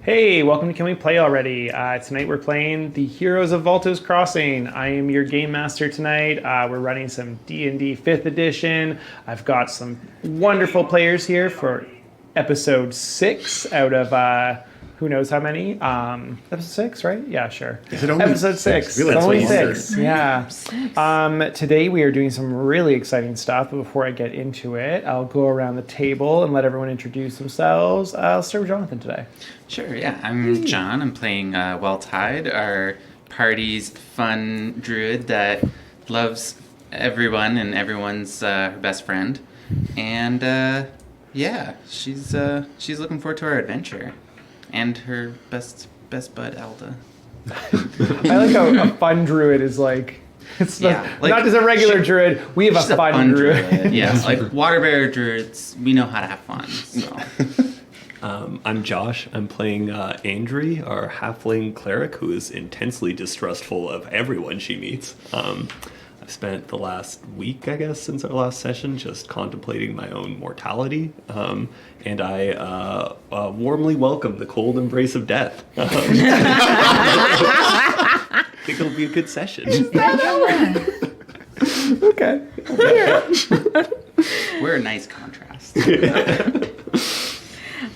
Hey, welcome to Can We Play Already? Tonight we're playing the Heroes of Valto's Crossing. I am your game master tonight. We're running some D&D 5th edition. I've got some wonderful players here for episode 6 out of who knows how many. Episode 6, right? Yeah, sure. Is it only episode 6? Really? It's only That's 6. Yeah. Today we are doing some really exciting stuff, but before I get into it, I'll go around the table and let everyone introduce themselves. I'll start with Jonathan today. Sure, yeah. I'm John. I'm playing Welltide, our party's fun druid that loves everyone and everyone's her best friend. And yeah, she's looking forward to our adventure. And her best bud, Elda. I like how a fun druid is like... It's not just a regular druid. We have a fun druid. Yeah, like water bearer druids, we know how to have fun. So. I'm Josh. I'm playing Andri, our halfling cleric, who is intensely distrustful of everyone she meets. I've spent the last week, I guess, since our last session, just contemplating my own mortality, and I warmly welcome the cold embrace of death. I think it'll be a good session. Okay. We're a nice contrast.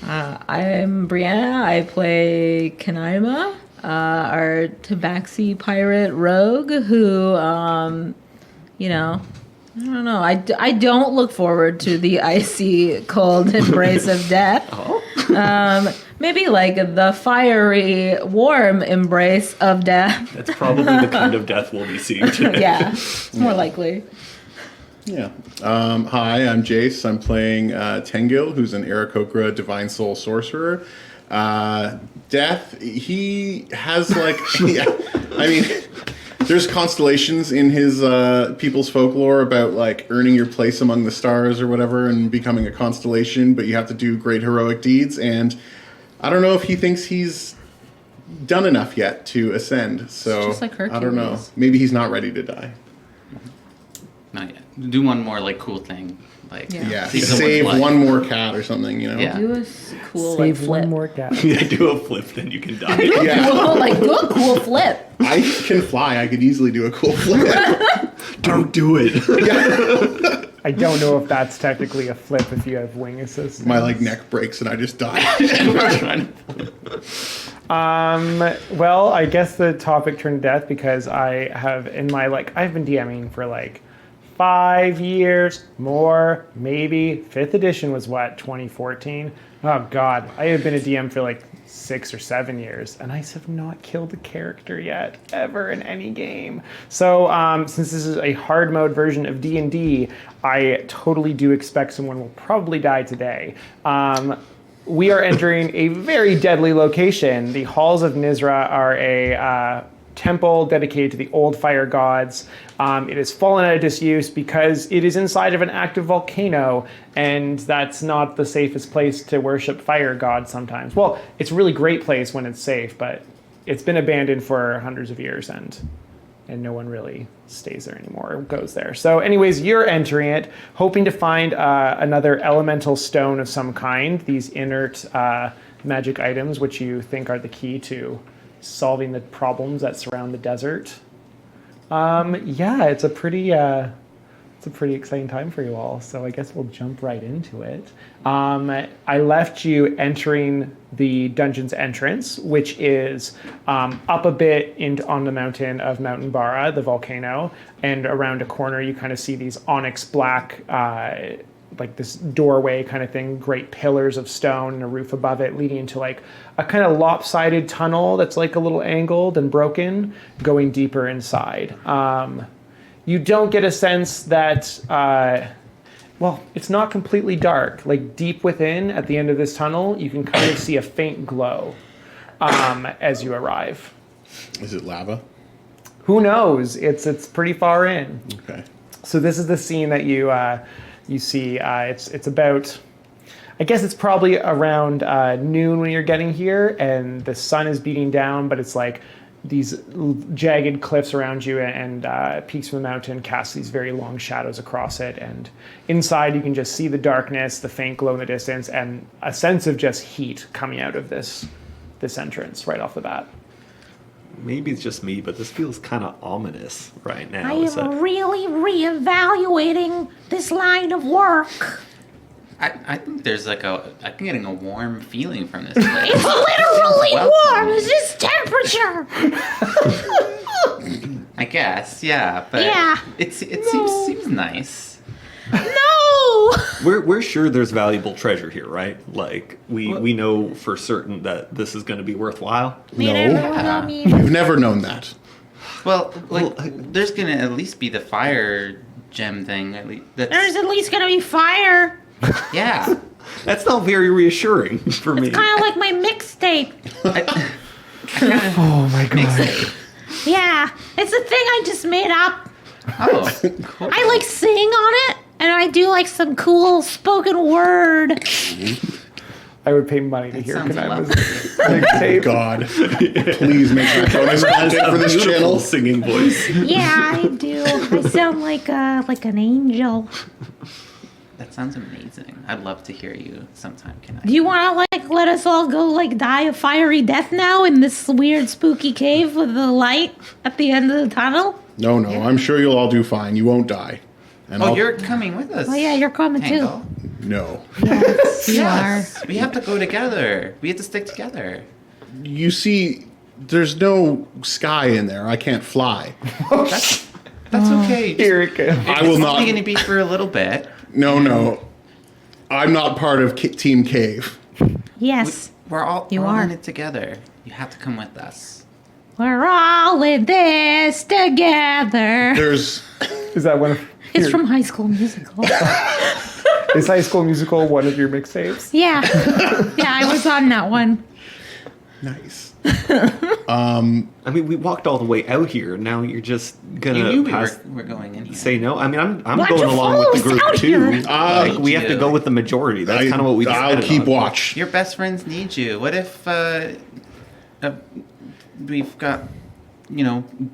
I'm Brianna. I play Kanaima, our Tabaxi pirate rogue who, I don't know. I don't look forward to the icy, cold embrace of death. Maybe like the fiery, warm embrace of death. That's probably the kind of death we'll be seeing today. Yeah, it's more likely. Yeah. Hi, I'm Jace. I'm playing Tengil, who's an Aarakocra Divine Soul Sorcerer. Death, he has like... yeah, I mean, there's constellations in his people's folklore about like earning your place among the stars or whatever and becoming a constellation, but you have to do great heroic deeds, and I don't know if he thinks he's done enough yet to ascend, so just like Hercules. I don't know. Maybe he's not ready to die. Not yet. Do one more like cool thing, like Yeah, save one more cat or something, you know? Yeah. Do a cool Save flip. one more cat. Yeah, do a flip, then you can die. Yeah. Do a cool flip. I can fly. I could easily do a cool flip. Don't do it. I don't know if that's technically a flip if you have wing assist. My like neck breaks and I just die. Well, I guess the topic turned to death because I have I've been DMing for like 5 years, more, maybe. 5th edition was what, 2014? Oh God, I have been a DM for like 6 or 7 years, and I have not killed a character yet, ever in any game. So since this is a hard mode version of D&D, I totally do expect someone will probably die today. We are entering a very deadly location. The Halls of Nizra are a temple dedicated to the old fire gods. It has fallen out of disuse because it is inside of an active volcano, and that's not the safest place to worship fire gods sometimes. Well, it's a really great place when it's safe, but it's been abandoned for hundreds of years, and no one really stays there anymore or goes there. So anyways, you're entering it, hoping to find another elemental stone of some kind, these inert magic items, which you think are the key to solving the problems that surround the desert. Yeah, it's a pretty exciting time for you all. So I guess we'll jump right into it. I left you entering the dungeon's entrance, which is up a bit on the mountain of Mountain Bara, the volcano, and around a corner you kind of see these onyx black like this doorway kind of thing, great pillars of stone and a roof above it leading into like a kind of lopsided tunnel that's like a little angled and broken, going deeper inside. You don't get a sense that, it's not completely dark. Like deep within, at the end of this tunnel, you can kind of see a faint glow as you arrive. Is it lava? Who knows? It's pretty far in. Okay. So this is the scene that you see. It's about, I guess it's probably around noon when you're getting here, and the sun is beating down, but it's like these jagged cliffs around you, and peaks from the mountain cast these very long shadows across it. And inside you can just see the darkness, the faint glow in the distance, and a sense of just heat coming out of this this entrance right off the bat. Maybe it's just me, but this feels kind of ominous right now. I am really reevaluating this line of work. I think there's like I'm getting a warm feeling from this place. It's literally warm. It's just temperature. I guess, yeah, but Yeah. it seems nice. No. We're sure there's valuable treasure here, right? Like we know for certain that this is going to be worthwhile. No, you've never known that. Well, there's gonna at least be the fire gem thing. At least There's at least gonna be fire. yeah. That's not very reassuring for me. It's kind of like my mixtape. Oh my god. Yeah, it's a thing I just made up. Oh, cool. I like sing on it, and I do like some cool spoken word. I would pay money to hear sounds Kanaima's lovely. mixtape. God, please make that bonus content for this Beautiful channel. singing voice. Yeah, I do. I sound like an angel. That sounds amazing. I'd love to hear you sometime. Can I? Do you want to like let us all go like die a fiery death now in this weird spooky cave with the light at the end of the tunnel? No, I'm sure you'll all do fine. You won't die. And Oh, you're coming with us. Oh yeah, you're coming Tangle. too. No. Yes, you Yes, we have to go together. We have to stick together. You see, there's no sky in there. I can't fly. That's okay. Here it goes. I will It's not. only going to be for a little bit. No. I'm not part of Team Cave. are. Yes, We're all You we're all are. in it together. You have to come with us. we're all in this together. There's Is that one of It's your, from High School Musical. is High School Musical one of your mixtapes? Yeah, yeah, I was on that one. nice. I mean, we walked all the way out here. Now you're just You gonna knew we pass, were going in here. say no. I mean, I'm Why'd going you along follow with the us group out too. here? Like we have to go with the majority. That's kind of what we I'll decided keep on. watch. Your best friends need you. What if we've got,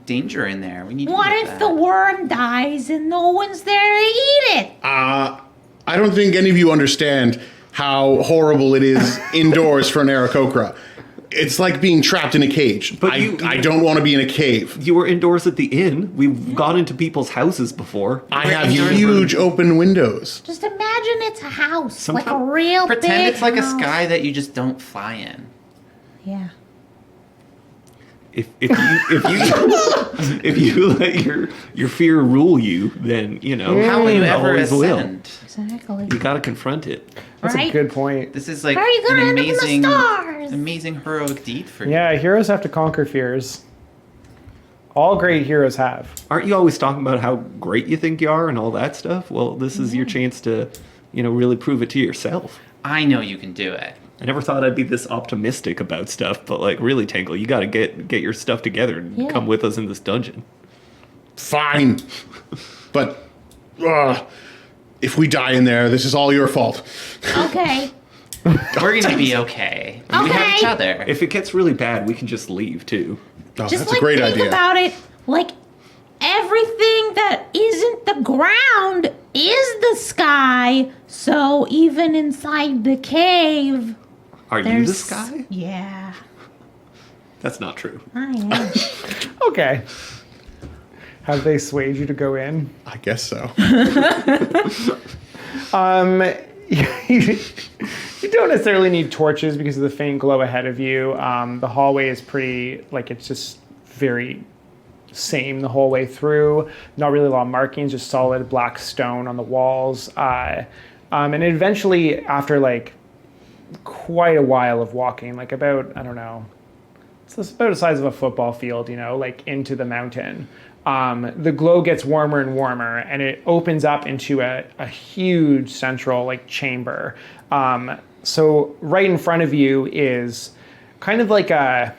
danger in there? We need. What to if the worm dies and no one's there to eat it? I don't think any of you understand how horrible it is indoors for an Aarakocra. It's like being trapped in a cage. But I don't want to be in a cave. You were indoors at the inn. We've gone into people's houses before. I We're have indoors. huge open windows. Just imagine it's a house, like a Sometime- real Pretend big it's like a house. sky that you just don't fly in. Yeah. If you if you let your fear rule you, then How will you it ever always will. ascend? Exactly. You gotta confront it. That's Right? a good point. This is like How are you gonna an end up in the amazing, stars? amazing heroic deed for you. Yeah, heroes have to conquer fears. All great heroes have. Aren't you always talking about how great you think you are and all that stuff? Well, this is your chance to, really prove it to yourself. I know you can do it. I never thought I'd be this optimistic about stuff, but like really, Tangle, you got to get your stuff together and Yeah. come with us in this dungeon. Fine. But if we die in there, this is all your fault. Okay. We're gonna be okay. We have Okay. each other. If it gets really bad, we can just leave too. Oh, Just that's like a great think idea. about it, like everything that isn't the ground is the sky. So even inside the cave, Are you there's the sky? Yeah, That's not true. I am. Okay. Have they swayed you to go in? I guess so. You don't necessarily need torches because of the faint glow ahead of you. The hallway is pretty, it's just very same the whole way through. Not really a lot of markings, just solid black stone on the walls. And eventually, after quite a while of walking, about, I don't know, it's about the size of a football field, into the mountain. The glow gets warmer and warmer, and it opens up into a huge central chamber. So right in front of you is kind of like a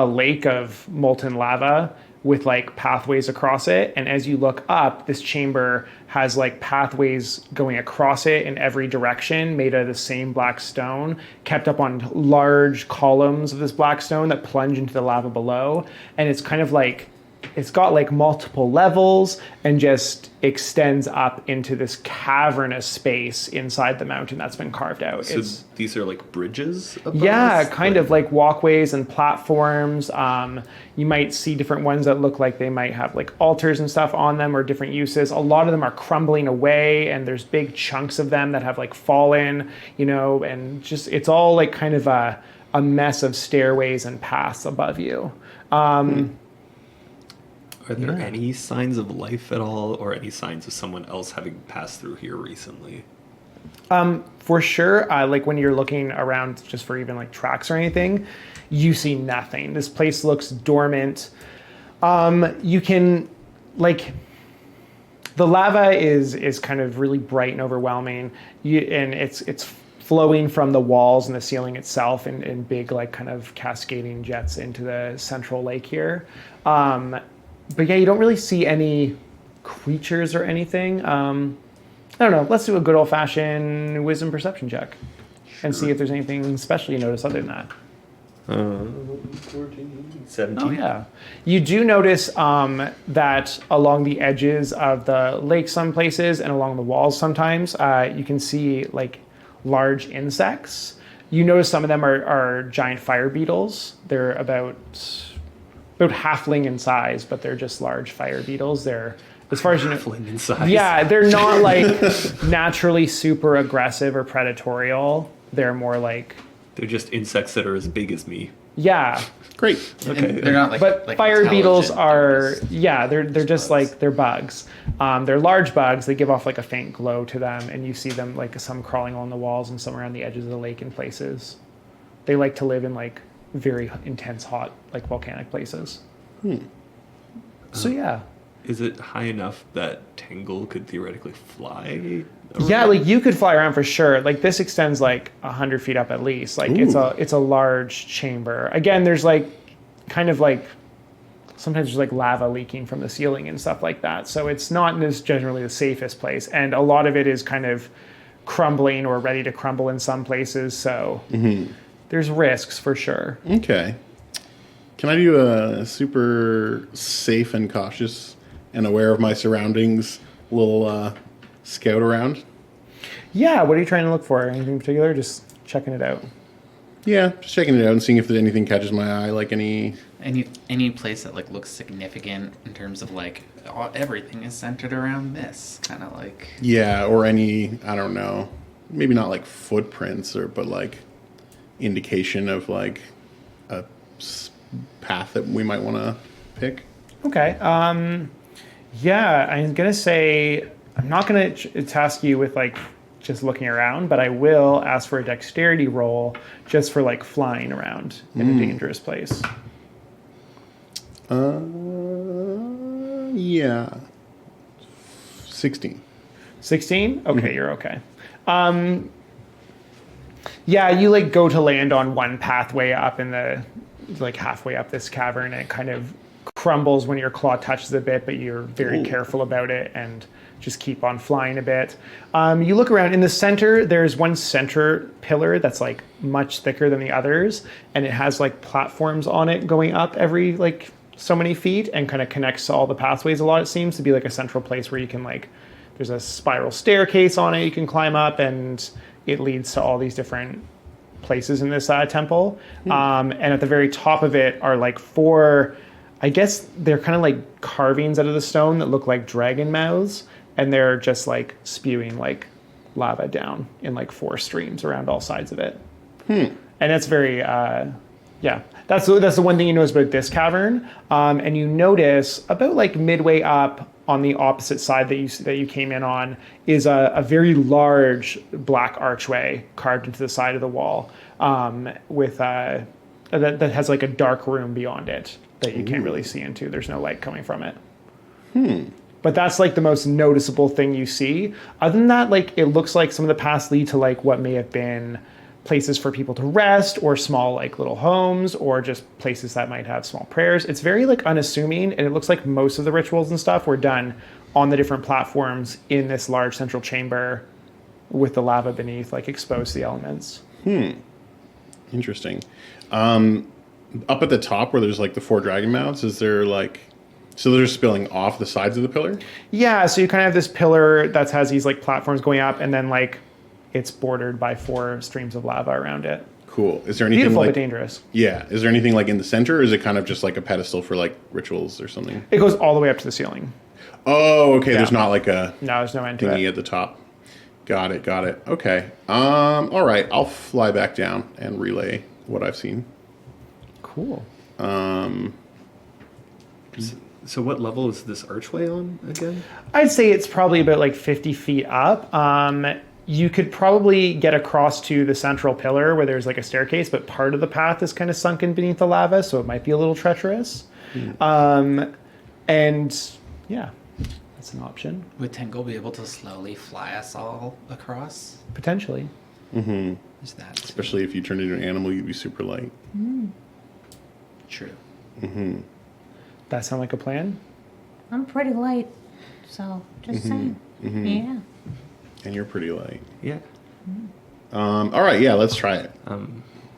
lake of molten lava with pathways across it. And as you look up, this chamber has pathways going across it in every direction, made out of the same black stone, kept up on large columns of this black stone that plunge into the lava below. And it's kind of it's got like multiple levels and just extends up into this cavernous space inside the mountain that's been carved out. So these are like bridges above Yeah, us? kind of like walkways and platforms. You might see different ones that look like they might have like altars and stuff on them or different uses. A lot of them are crumbling away, and there's big chunks of them that have like fallen, and just it's all like kind of a mess of stairways and paths above you. Are there any signs of life at all, or any signs of someone else having passed through here recently? For sure, like when you're looking around just for even like tracks or anything, you see nothing. This place looks dormant. You can, like, the lava is kind of really bright and overwhelming, and it's flowing from the walls and the ceiling itself in big like kind of cascading jets into the central lake here. But yeah, you don't really see any creatures or anything. I don't know. Let's do a good old-fashioned wisdom perception check and see if there's anything special you notice other than that. 14, 17. Oh, yeah. You do notice that along the edges of the lake some places and along the walls sometimes, you can see like large insects. You notice some of them are giant fire beetles. They're about halfling in size, but they're just large fire beetles. They're, as far as you know, Halfling in size. yeah, they're not like naturally super aggressive or predatorial. They're more like, They're just insects that are as big as me. yeah. Great. Okay. And they're not like, But like fire beetles intelligent, are, they're just- yeah, they're just bugs. like, they're bugs. They're large bugs. They give off like a faint glow to them, and you see them like some crawling along the walls and some around the edges of the lake in places. They like to live in like very intense, hot, like volcanic places. So yeah. Is it high enough that Tangle could theoretically fly? Yeah, like you could fly around for sure. Like this extends like 100 feet up at least. Like it's a large chamber. Again, there's like kind of like sometimes there's like lava leaking from the ceiling and stuff like that. So it's not generally the safest place, and a lot of it is kind of crumbling or ready to crumble in some places. So there's risks for sure. Okay. Can I do a super safe and cautious and aware of my surroundings little scout around? Yeah, what are you trying to look for? Anything in particular? Just checking it out. Yeah, just checking it out and seeing if anything catches my eye, like any... Any place that like looks significant in terms of like everything is centered around this kind of like. Yeah, or any, I don't know, maybe not like footprints, but like indication of like a path that we might want to pick. Okay. Yeah, I'm gonna say I'm not gonna task you with like just looking around, but I will ask for a dexterity roll just for like flying around in a dangerous place. Yeah. 16. 16? Okay, you're okay. Yeah, you like go to land on one pathway up in the like halfway up this cavern, and it kind of crumbles when your claw touches a bit, but you're very careful about it and just keep on flying a bit. You look around in the center, there's one center pillar that's like much thicker than the others, and it has like platforms on it going up every like so many feet and kind of connects to all the pathways a lot. It seems to be like a central place where you can like, there's a spiral staircase on it you can climb up, and it leads to all these different places in this temple. And at the very top of it are like four, I guess they're kind of like carvings out of the stone that look like dragon mouths, and they're just like spewing like lava down in like four streams around all sides of it. And it's very, yeah, that's the one thing you notice about this cavern. And you notice about like midway up on the opposite side that you came in on is a very large black archway carved into the side of the wall, with that has like a dark room beyond it that you can't really see into. There's no light coming from it. But that's like the most noticeable thing you see. Other than that, like it looks like some of the paths lead to like what may have been places for people to rest, or small like little homes, or just places that might have small prayers. It's very like unassuming, and it looks like most of the rituals and stuff were done on the different platforms in this large central chamber with the lava beneath like exposed to the elements. Interesting. Up at the top where there's like the four dragon mouths, is there like So they're spilling off the sides of the pillar? Yeah, so you kind of have this pillar that has these like platforms going up, and then like it's bordered by 4 streams of lava around it. Cool. Is there anything Beautiful like... but dangerous. Yeah. Is there anything like in the center, or is it kind of just like a pedestal for like rituals or something? It goes all the way up to the ceiling. Oh, okay. Yeah. There's not like a No, there's no end to thingy it. at the top. Got it. Okay. All right. I'll fly back down and relay what I've seen. Cool. So what level is this archway on again? I'd say it's probably about like 50 feet up. You could probably get across to the central pillar where there's like a staircase, but part of the path is kind of sunken beneath the lava, so it might be a little treacherous. And yeah, that's an option, Would Tengo be able to slowly fly us all across? potentially. Is that Especially if you turned into an animal, you'd be super light. true? That sound like a plan? I'm pretty light, so just saying. Yeah. And you're pretty light. Yeah. All right. Yeah. Let's try it.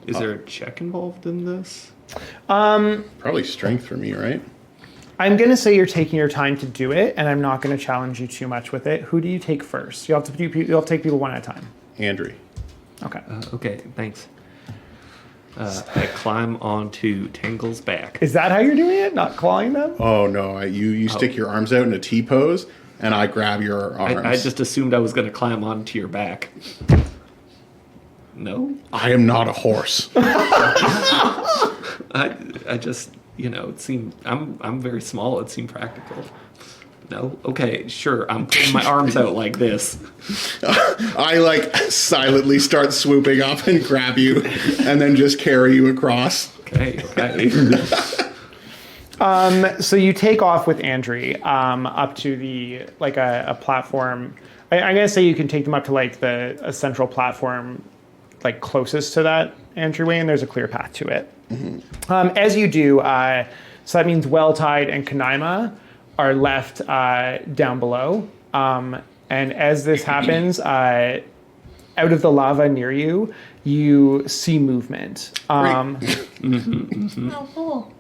Is there a check involved in this? Probably strength for me, right? I'm going to say you're taking your time to do it, and I'm not going to challenge you too much with it. Who do you take first? You'll have to take people one at a time. Andrew. Okay. Okay, thanks. I climb onto Tangle's back. Is that how you're doing it? Not clawing them? Oh no! You stick your arms out in a T pose, and I grab your arms. I just assumed I was going to climb onto your back. No? I am not a horse. I just, it seemed, I'm very small. It seemed practical. No? Okay, sure. I'm putting my arms out like this. I like silently start swooping up and grab you, and then just carry you across. Okay. So you take off with Andrew up to the like a platform. I'm gonna say you can take them up to like a central platform, like closest to that entryway, and there's a clear path to it. As you do, so that means Well-Tide and Kanaima are left down below. And as this happens, out of the lava near you, you see movement. Oh, cool.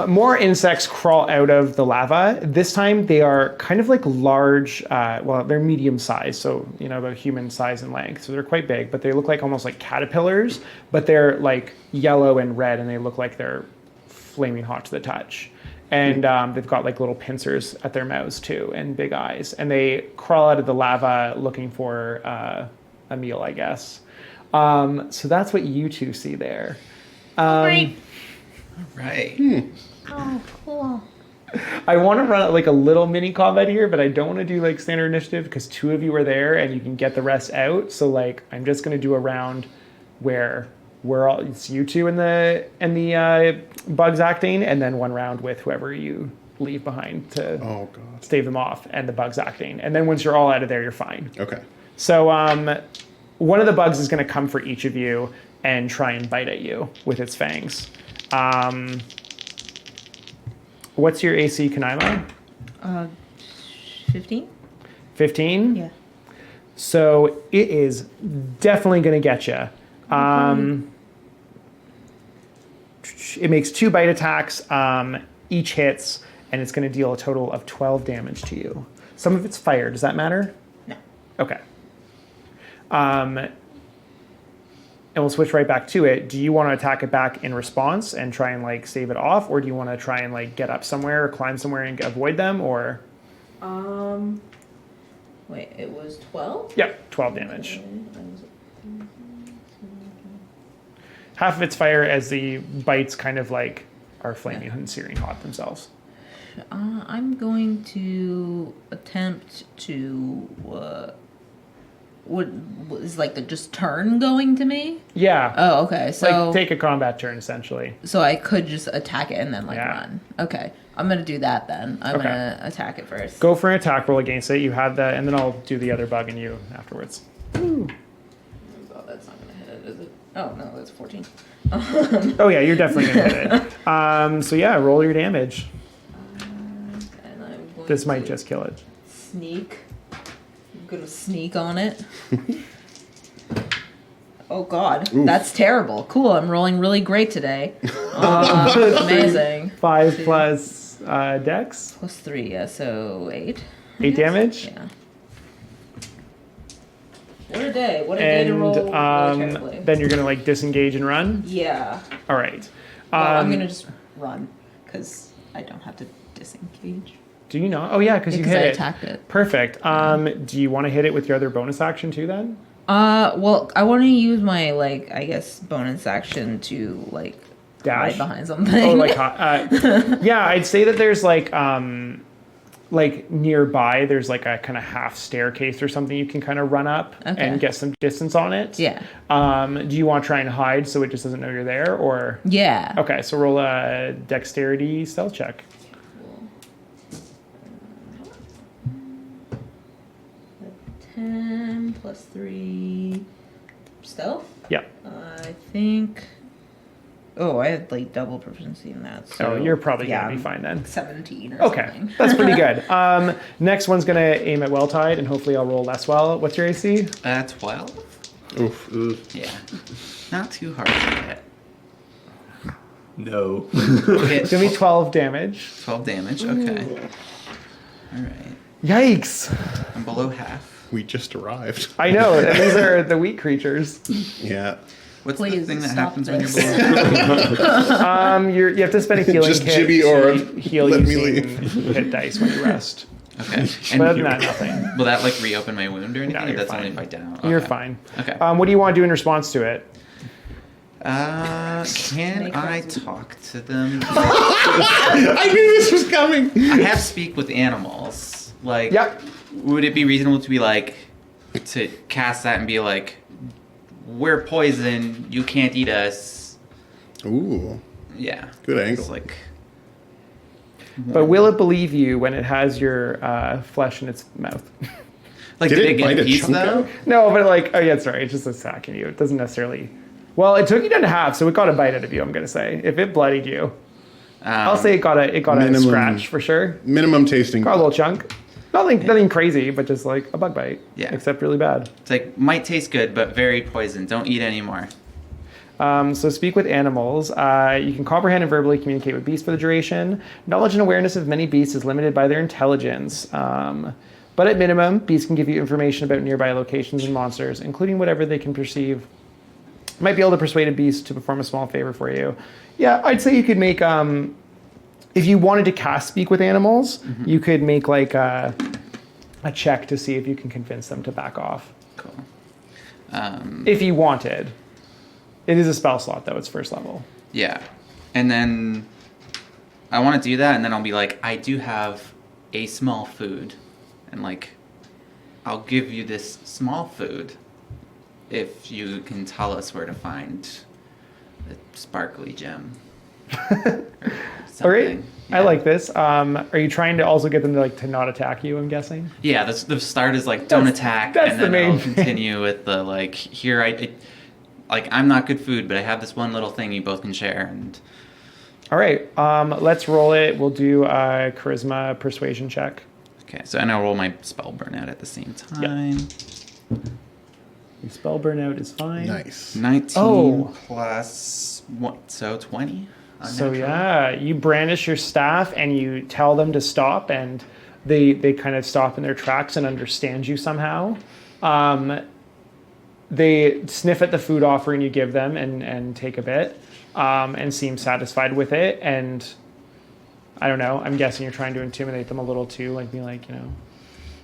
More insects crawl out of the lava. This time they are kind of like large, they're medium sized, so about human size and length. So they're quite big, but they look like almost like caterpillars, but they're like yellow and red, and they look like they're flaming hot to the touch. And they've got like little pincers at their mouths too, and big eyes. And they crawl out of the lava looking for a meal, I guess. So that's what you two see there. Great. Right. Oh, cool. I want to run like a little mini combat here, but I don't want to do like standard initiative because 2 of you are there and you can get the rest out. So like I'm just going to do a round where it's you two and the bugs acting, and then 1 round with whoever you leave behind to stave them off, and the bugs acting. And then once you're all out of there, you're fine. Okay. So one of the bugs is going to come for each of you and try and bite at you with its fangs. What's your AC, Kanaima? 15? 15? Yeah. So it is definitely going to get you. It makes 2 bite attacks, each hits, and it's going to deal a total of 12 damage to you. Some of it's fire. Does that matter? No. Okay. And we'll switch right back to it. Do you want to attack it back in response and try and like stave it off, or do you want to try and like get up somewhere or climb somewhere and avoid them, or? Wait, it was 12? Yep, 12 damage. Half of it's fire as the bites kind of like are flaming and searing hot themselves. I'm going to attempt to. What is like the just turn going to me? Yeah. Oh, okay. So like take a combat turn essentially. So I could just attack it and then like Yeah. run. Okay, I'm gonna do that then. I'm Okay. gonna attack it first. Go for an attack roll against it. You have that, and then I'll do the other bug in you afterwards. Oh, that's not gonna hit it, is it? Oh no, that's 14. Oh yeah, you're definitely gonna hit it. So yeah, roll your damage. And I'm going This might to just kill it. sneak. I'm gonna sneak on it. Oh god, Oof. that's terrible. Cool, I'm rolling really great today. Amazing. 5 plus dex. Plus 3, yeah, so 8. 8 damage. Yeah. What a day. What a day to roll really terribly. Then you're going to like disengage and run. Yeah. All right. Well, I'm going to just run because I don't have to disengage. Do you not? Oh yeah, because you Because I hit it. attacked it. Perfect. Do you want to hit it with your other bonus action too then? Well, I want to use my, like, I guess, bonus action to, like, Dash? hide behind something. Oh, like yeah, I'd say that there's like nearby there's like a kind of half staircase or something you can kind of run up and get some distance on it. Yeah. Do you want to try and hide so it just doesn't know you're there, or? Yeah. Okay, so roll a dexterity stealth check. 10 plus 3 stealth? Yeah. I think. Oh, I had like double proficiency in that. So You're probably gonna be fine then. 17 or Okay, something. that's pretty good. Next one's gonna aim at Well-Tide, and hopefully I'll roll less well. What's your AC? 12? Oof. Yeah. Not too hard to hit. No. It's gonna be 12 damage. 12 damage, okay. Alright. Yikes! I'm below half. We just arrived. I know, and these are the weak creatures. Yeah. What's the Please thing that stop happens when you're this. below? You have to spend a healing Just kit Jibby to Orb. heal Let me using hit dice when you rest. Okay. But other than that, nothing. Will that like reopen my wound or anything? No, Or you're that's fine. only if I down. You're Okay. fine. Okay. What do you want to do in response to it? Can Make I friends. talk to them? I knew this was coming. I have speak with animals. Like, Yep. would it be reasonable to be like, to cast that and be like, we're poison, you can't eat us? Ooh, Yeah. good angle. It's like, But will it believe you when it has your flesh in its mouth? like Did did it it get bite a a piece chunk though? out? No, but like, oh yeah, sorry, it's just attacking you. It doesn't necessarily. Well, it took you down to half, so it got a bite out of you. I'm gonna say, if it bloodied you, I'll say it got a minimum- scratch for sure. Minimum tasting. Got a little chunk. Nothing crazy, but just like a bug bite. Yeah. Except really bad. It's like, might taste good, but very poison. Don't eat anymore. So speak with animals. You can comprehend and verbally communicate with beasts for the duration. Knowledge and awareness of many beasts is limited by their intelligence. But at minimum, beasts can give you information about nearby locations and monsters, including whatever they can perceive. Might be able to persuade a beast to perform a small favor for you. Yeah, I'd say you could make, if you wanted to cast speak with animals, you could make like a check to see if you can convince them to back off. Cool. If you wanted. It is a spell slot, though. It's first level. Yeah. And then I want to do that, and then I'll be like, I do have a small food. And like, I'll give you this small food if you can tell us where to find the sparkly gem. All right. I like this. Are you trying to also get them to not attack you, I'm guessing? Yeah, the start is like, don't That's- attack, that's and the then main I'll thing. continue with the like, here like, I'm not good food, but I have this one little thing you both can share, and All right. Let's roll it. We'll do a charisma persuasion check. okay, so and I'll roll my spell burnout at the same time. Your spell burnout is fine. Nice. 19 Oh. plus what? So 20. So Unnatural. yeah, you brandish your staff and you tell them to stop, and they kind of stop in their tracks and understand you somehow. They sniff at the food offering you give them and take a bit, and seem satisfied with it. And I don't know, I'm guessing you're trying to intimidate them a little too, like be like,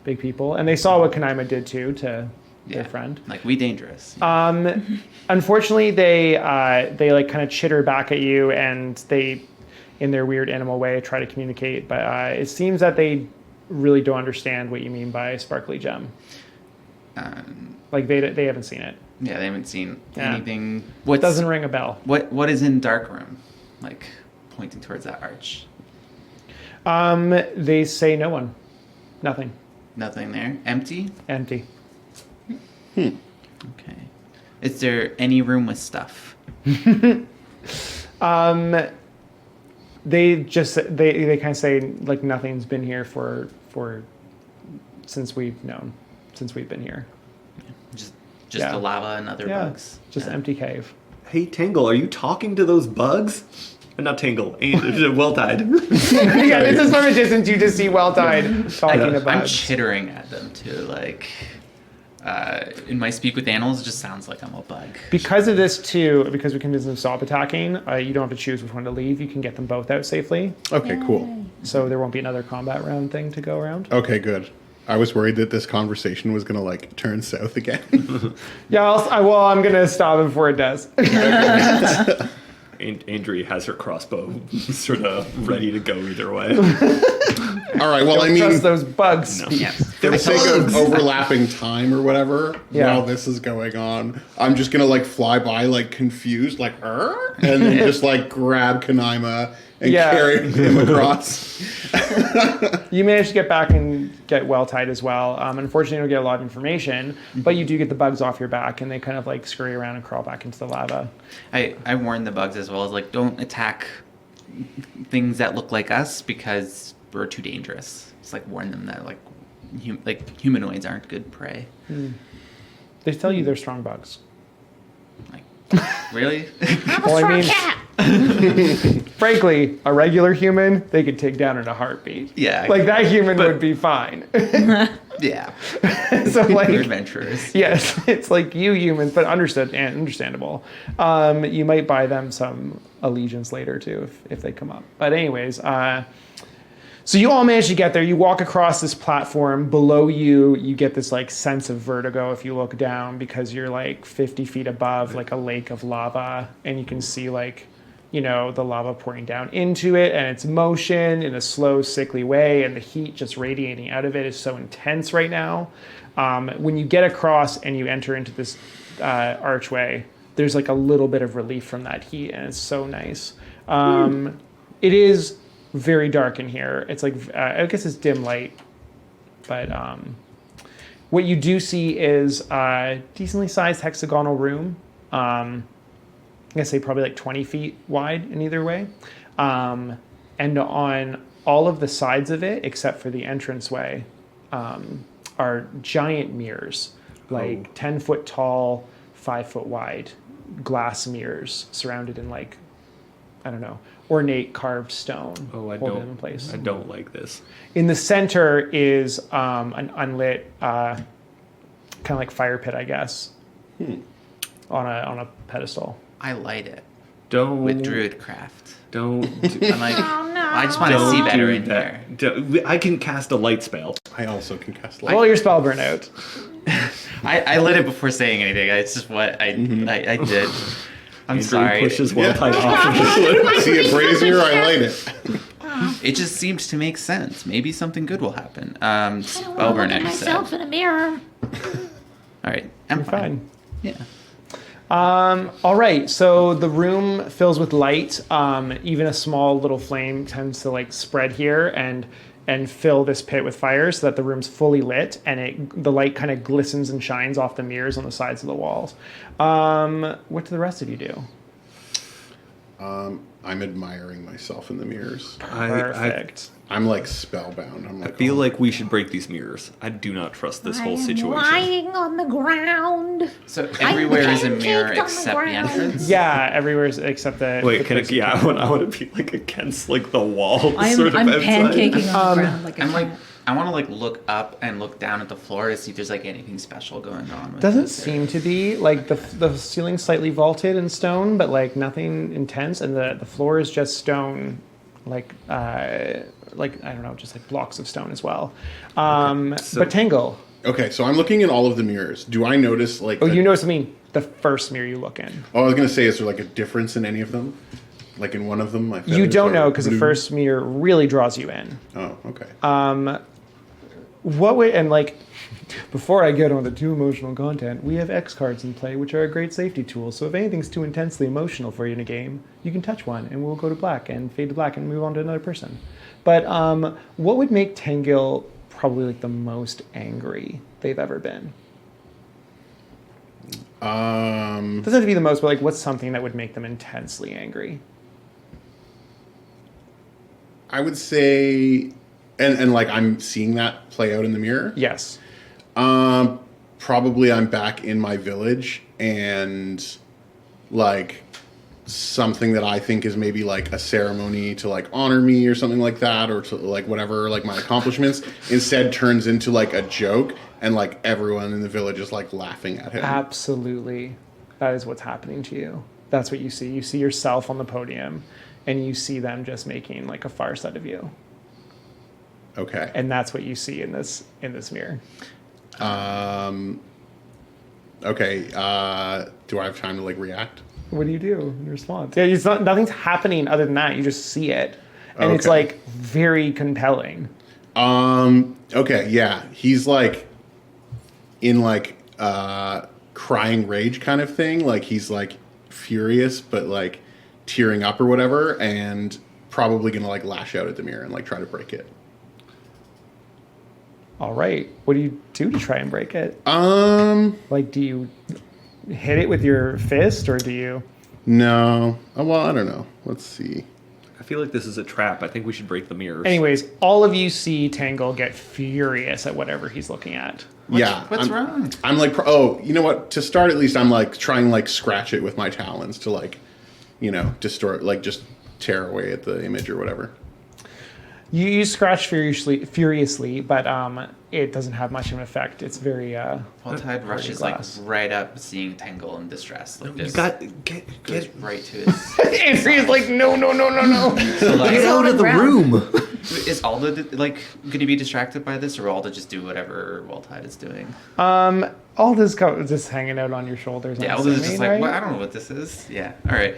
big people. And they saw what Kanaima did too to their friend. Like, we dangerous. Unfortunately, they like kind of chitter back at you, and they, in their weird animal way, try to communicate. But it seems that they really don't understand what you mean by sparkly gem. Like they haven't seen it. Yeah, they haven't seen Yeah. anything. Doesn't ring a bell. What is in dark room? Like, pointing towards that arch. They say no one, nothing, Nothing there. Empty. empty. Okay. Is there any room with stuff? They just they kind of say like nothing's been here for since we've been here. Just Yeah. the lava and other Yeah, bugs. just Yeah. empty cave. Hey, Tangle, are you talking to those bugs? Not Tingle. Well tied. Yeah, this is from a distance. You just see Well-Tied talking about. I'm chittering at them too. Like, in my speak with animals, it just sounds like I'm a bug. Because of this too, because we can do them stop attacking, you don't have to choose which one to leave. You can get them both out safely. Okay, cool. So there won't be another combat round thing to go around. Okay, good. I was worried that this conversation was going to like turn south again. Yeah, I'm going to stop it before it does. Andrea has her crossbow sort of ready to go either way. All right, well, Don't I mean, trust those bugs. No. Yeah. for the sake of overlapping time or whatever, Yeah. while this is going on, I'm just going to like fly by like confused, like, and then just like grab Kanaima and Yeah. carry him across. You manage to get back and get Well-Tied as well. Unfortunately, you don't get a lot of information, but you do get the bugs off your back, and they kind of like scurry around and crawl back into the lava. I warn the bugs as well as like, don't attack things that look like us because we're too dangerous. Just like warn them that like humanoids aren't good prey. They tell you they're strong bugs. Like, really? I'm a Well, I strong mean- cat. Frankly, a regular human, they could take down in a heartbeat. Yeah. Like that human But- would be fine. Yeah. So We're like, adventurers. yes, it's like you humans, but understood and understandable. You might buy them some allegiance later too if they come up. But anyways, so you all manage to get there. You walk across this platform. Below you, you get this like sense of vertigo if you look down because you're like 50 feet above like a lake of lava, and you can see like, you know, the lava pouring down into it and its motion in a slow, sickly way, and the heat just radiating out of it is so intense right now. When you get across and you enter into this archway, there's like a little bit of relief from that heat, and it's so nice. It is very dark in here. It's like, I guess it's dim light, but what you do see is a decently sized hexagonal room. I'm gonna say probably like 20 feet wide in either way. And on all of the sides of it, except for the entranceway, are giant mirrors, like 10 foot tall, 5 foot wide glass mirrors surrounded in like, I don't know, ornate carved stone. I holding them in place. don't like this. In the center is an unlit, kind of like fire pit, I guess, on a pedestal. I light it Don't with druidcraft. Don't. I'm like, Oh, no. I just want to see better in here. I can cast a light spell. I also can cast light. Roll your spell burn out. I lit it before saying anything. It's just what I did. I'm Andrew sorry. pushes Yeah. Well-Tied off of the cliff. See a brazier, I light it. It just seems to make sense. Maybe something good will happen. I don't want to Spell look burn at it, you said. myself in a mirror. All right, I'm You're fine. Yeah. All right, so the room fills with light. Even a small little flame tends to like spread here and fill this pit with fire so that the room's fully lit, and the light kind of glistens and shines off the mirrors on the sides of the walls. What do the rest of you do? I'm admiring myself in the mirrors. Perfect. I'm like spellbound. I'm I like, feel oh. like we should break these mirrors. I do not trust this whole I'm situation. lying on the ground. So everywhere is a pancaked mirror on the except the ground. entrance. Yeah, everywhere except the. Wait, the can place I? Yeah, I want to be like against like the wall, I'm sort of outside. pancaking on the ground like a I'm like, cat. I want to like look up and look down at the floor to see if there's like anything special going on. With Doesn't this. seem to be like the ceiling's slightly vaulted in stone, but like nothing intense, and the floor is just stone, like I don't know, just like blocks of stone as well. so- But Tangle, Okay, so I'm looking in all of the mirrors. Do I notice like? oh, you know something? The first mirror you look in, Oh, I was gonna say, is there like a difference in any of them? Like in one of them, my you feathers don't are know because the blue? first mirror really draws you in. Oh, okay. What would and like before I get on the too emotional content, we have X cards in play, which are a great safety tool. So if anything's too intensely emotional for you in a game, you can touch one, and we'll go to black and fade to black and move on to another person. But what would make Tengil probably like the most angry they've ever been? Doesn't have to be the most, but like what's something that would make them intensely angry? I would say, and like I'm seeing that play out in the mirror. Yes. Probably I'm back in my village and like something that I think is maybe like a ceremony to like honor me or something like that, or to like whatever, like my accomplishments, instead turns into like a joke, and like everyone in the village is like laughing at him. Absolutely. That is what's happening to you. That's what you see. You see yourself on the podium, and you see them just making like a farce out of you. Okay. And that's what you see in this mirror. Okay. Do I have time to like react? What do you do in response? Yeah, it's not, nothing's happening other than that. You just see it, and it's Okay. like very compelling. Okay, yeah. He's like in like crying rage kind of thing. Like he's like furious but like tearing up or whatever, and probably gonna like lash out at the mirror and like try to break it. All right, what do you do to try and break it? Like, do you hit it with your fist, or do you? No. Oh, well, I don't know. Let's see. I feel like this is a trap. I think we should break the mirrors. Anyways, all of you see Tangle get furious at whatever he's looking at. What's wrong? I'm like, oh, you know what? To start, at least, I'm like trying to like scratch it with my talons to like, distort, like just tear away at the image or whatever. You scratch furiously, but it doesn't have much of an effect. It's very Valtide rushes glass. like right up, seeing Tangle in distress. Like You this, got goes right to his. Andrea's like, no. So, like, get out of the room. is Alda like going to be distracted by this, or will Alda just do whatever Valtide is doing? All this just hanging out on your shoulders. Yeah, I'm Alda's assuming, just like, right? well, I don't know what this is. Yeah, all right.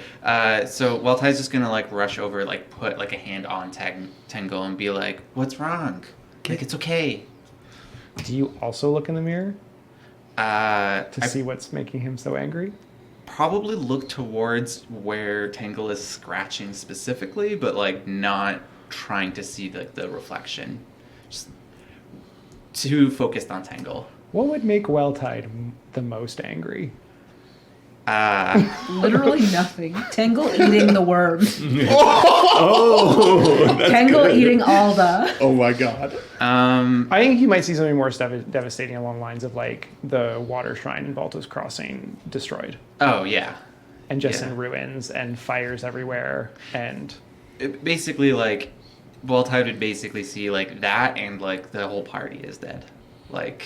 So Valtide's just gonna like rush over, like put like a hand on Tangle and be like, "What's wrong? Like it's okay." Do you also look in the mirror to I see what's making him so angry? probably look towards where Tangle is scratching specifically, but like not trying to see the reflection. Just too focused on Tangle. What would make Welltide the most angry? Literally nothing. Tangle eating the worm. Oh, Tangle eating Alda. Oh my god. I think you might see something more devastating along the lines of like the water shrine in Valto's Crossing destroyed Oh yeah. and just Yeah. in ruins and fires everywhere. And Basically, like, Valtide would basically see like that, and like the whole party is dead. Like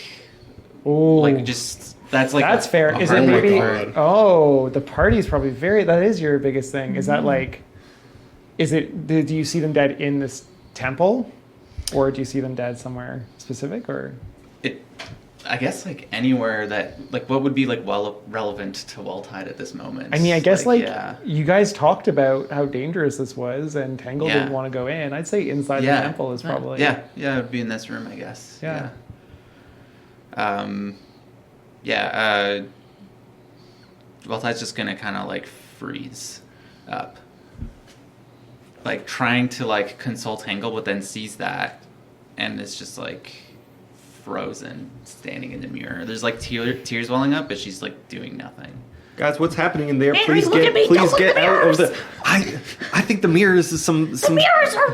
just that's like that's fair. a Is hard it part maybe? for- Oh, the party's probably that is your biggest thing. Is that like? Is it? Do you see them dead in this temple, or do you see them dead somewhere specific? Or I guess like anywhere that like what would be like relevant to Valtide at this moment. I mean, I guess like yeah. you guys talked about how dangerous this was, and Tangle Yeah. didn't want to go in. I'd say inside the temple is probably yeah, it would be in this room, I guess. Yeah. Valtide's just gonna kind of like freeze up, like trying to like consult Tangle, but then sees that, and it's just like frozen, standing in the mirror. There's like tears welling up, but she's like doing nothing. guys, what's happening in there? Henry, Please look at me. please Don't look get at the out of the. mirrors. I think the mirrors is some. Mirrors are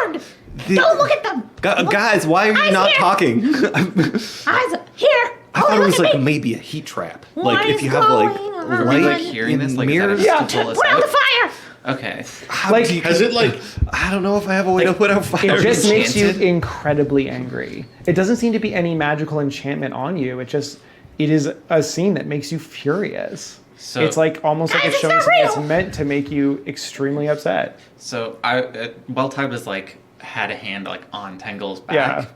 weird. Don't look at them. Guys, why are you Eyes not here. talking? Eyes here. I thought it look was at like me. maybe a heat trap. What Like if is you have like going on? Are we like light hearing in this? Like mirrors. is that Yeah. to pull us Put out out? the fire. Okay. How Like, do you- Has it like I don't know if I have a way to put out fire. It just makes you enchanted? incredibly angry. It doesn't seem to be any magical enchantment on you. It is a scene that makes you furious. So- it's like almost like Guys, it's it's showing not something that's real. meant to make you extremely upset. So Valtide was like had a hand like on Tangle's back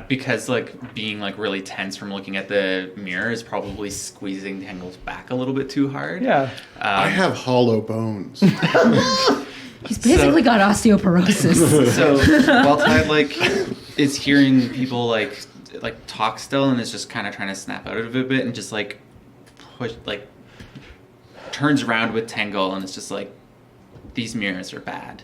because like being like really tense from looking at the mirror is probably squeezing Tangle's back a little bit too hard. Yeah. I have hollow bones? He's basically got osteoporosis. So Valtide like is hearing people like talk still, and is just kind of trying to snap out of it a bit, and just like push like turns around with Tangle, and it's just like these mirrors are bad.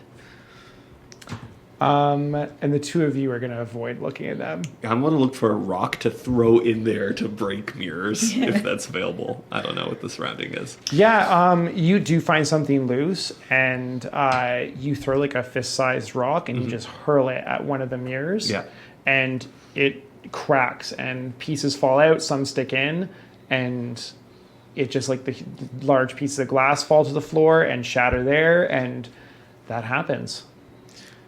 And the two of you are going to avoid looking at them. I'm gonna look for a rock to throw in there to break mirrors if that's available. I don't know what the surrounding is. Yeah, you do find something loose, and you throw like a fist-sized rock, and you just hurl it at one of the mirrors. Yeah. And it cracks, and pieces fall out. Some stick in, and it just like the large pieces of glass fall to the floor and shatter there, and that happens.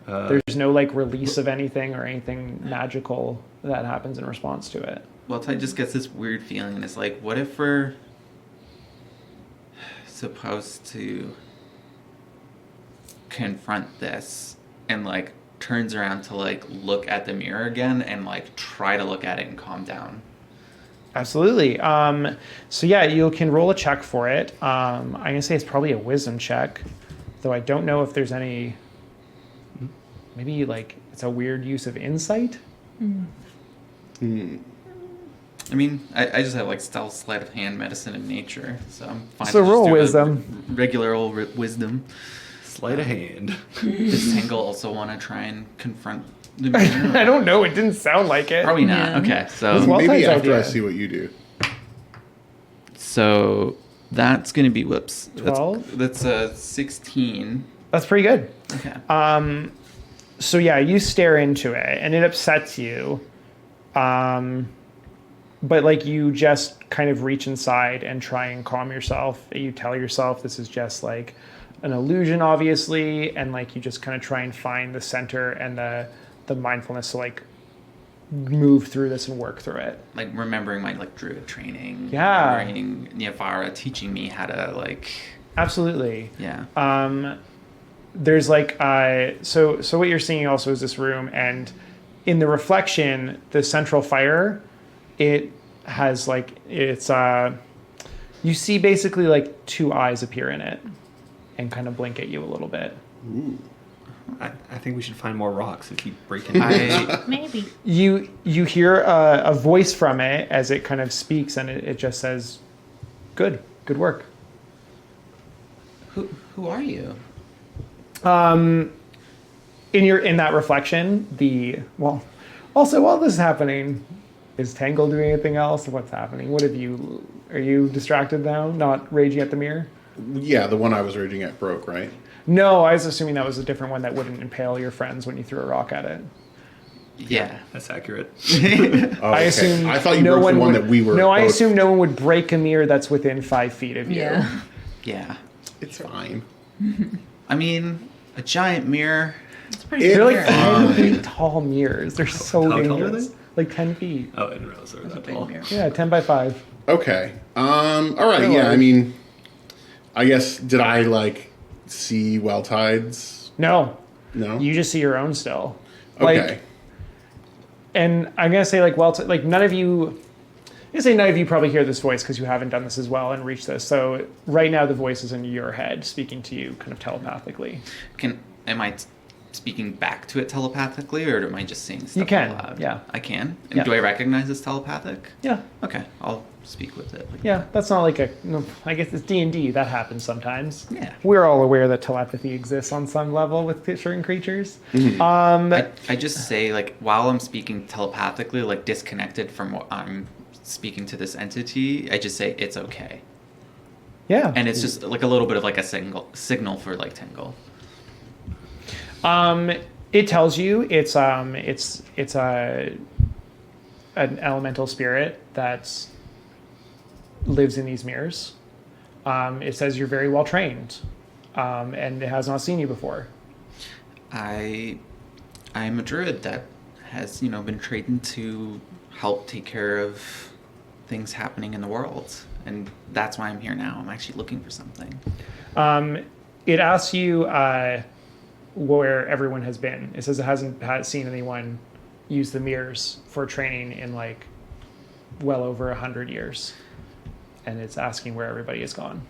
There's no like release of anything or anything magical that happens in response to it. Well, Ty just gets this weird feeling, and it's like, what if we're supposed to confront this, and like turns around to like look at the mirror again and like try to look at it and calm down? Absolutely. So yeah, you can roll a check for it. I'm gonna say it's probably a wisdom check, though I don't know if there's any. Maybe like it's a weird use of insight. I mean, I just have like stealth, sleight of hand, medicine, and nature, so I'm fine. So to just roll do a wisdom. Regular old wisdom. Sleight of hand. Does Tangle also want to try and confront the mirror? I don't know. It didn't sound like it. Probably not. Yeah. Okay, so Well, Maybe Tide's after I idea. see what you do. that's gonna be whoops. 12? That's a 16. That's pretty good. Okay. So yeah, you stare into it and it upsets you. But like you just kind of reach inside and try and calm yourself. You tell yourself this is just like an illusion, obviously, and like you just kind of try and find the center and the mindfulness to like move through this and work through it. Like remembering my like druid training. Yeah. Remembering Niavara teaching me how to like. Absolutely. Yeah. There's like so what you're seeing also is this room, and in the reflection, the central fire, it has like it's you see basically like two eyes appear in it and kind of blink at you a little bit. I think we should find more rocks and keep breaking. Maybe. You hear a voice from it as it kind of speaks, and it just says, good work. Who are you? In that reflection, also while this is happening, is Tangle doing anything else? What's happening? Are you distracted now? Not raging at the mirror? Yeah, the one I was raging at broke, right? No, I was assuming that was a different one that wouldn't impale your friends when you threw a rock at it. Yeah. That's accurate. Oh, okay. I assume I thought you broke the one that we were. No, I both- assume no one would break a mirror that's within 5 feet of you. Yeah. Yeah. It's fine. I mean, a giant mirror. It's pretty It- They're good. like 10 feet tall mirrors. They're so How tall are dangerous. they? Like 10 feet. Oh, I didn't realize they were that tall. Yeah, 10 by 5. Okay. All right. No Yeah. I worries. mean, I guess did I like see well tides? No, No. you just see your own still. Okay. And I'm gonna say like none of you. I'm gonna say none of you probably hear this voice because you haven't done this as well and reached this. So right now the voice is in your head, speaking to you, kind of telepathically. Am I speaking back to it telepathically, or am I just saying stuff You can, out loud? yeah. I can. And Yeah. do I recognize it's telepathic? Yeah, Okay, I'll speak with it. yeah. That's not like no, I guess it's D&D. That happens sometimes. Yeah. We're all aware that telepathy exists on some level with certain creatures. I just say, like, while I'm speaking telepathically, like disconnected from what I'm speaking to this entity, I just say it's okay, Yeah. and it's just like a little bit of like a signal for like Tangle. It tells you it's an elemental spirit that lives in these mirrors. It says you're very well trained, and it has not seen you before. I'm a druid that has been trained to help take care of things happening in the world, and that's why I'm here now. I'm actually looking for something. It asks you where everyone has been. It says it hasn't seen anyone use the mirrors for training in like well over 100 years, and it's asking where everybody has gone.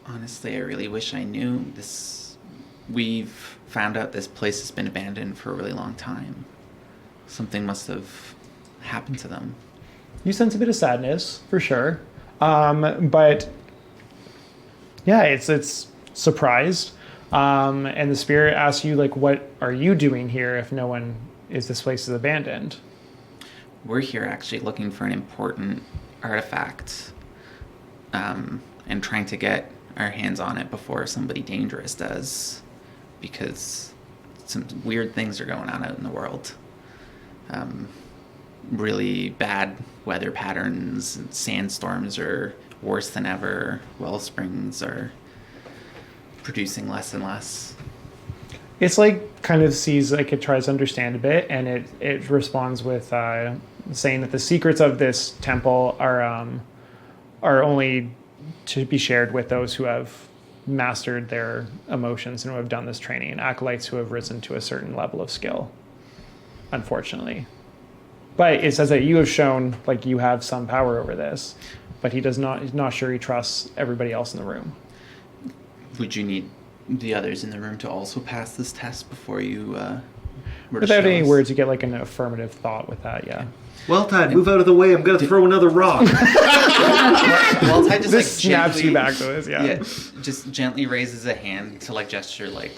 Honestly, I really wish I knew this. We've found out this place has been abandoned for a really long time. Something must have happened to them. You sense a bit of sadness for sure, but yeah, it's surprised. And the spirit asks you, like, what are you doing here if this place is abandoned? We're here actually looking for an important artifact, and trying to get our hands on it before somebody dangerous does, because some weird things are going on out in the world. Really bad weather patterns, and sandstorms are worse than ever. Well springs are producing less and less. It's like kind of sees, like it tries to understand a bit, and it responds with saying that the secrets of this temple are only to be shared with those who have mastered their emotions and who have done this training, acolytes who have risen to a certain level of skill, unfortunately. But it says that you have shown like you have some power over this, but he's not sure he trusts everybody else in the room. Would you need the others in the room to also pass this test before you were to Without show any us? words, you get like an affirmative thought with that, yeah. Well, Tide, move out of the way. I'm going to throw another rock. Well, Ty just This like snaps gently, you back to this, yeah. just gently raises a hand to like gesture like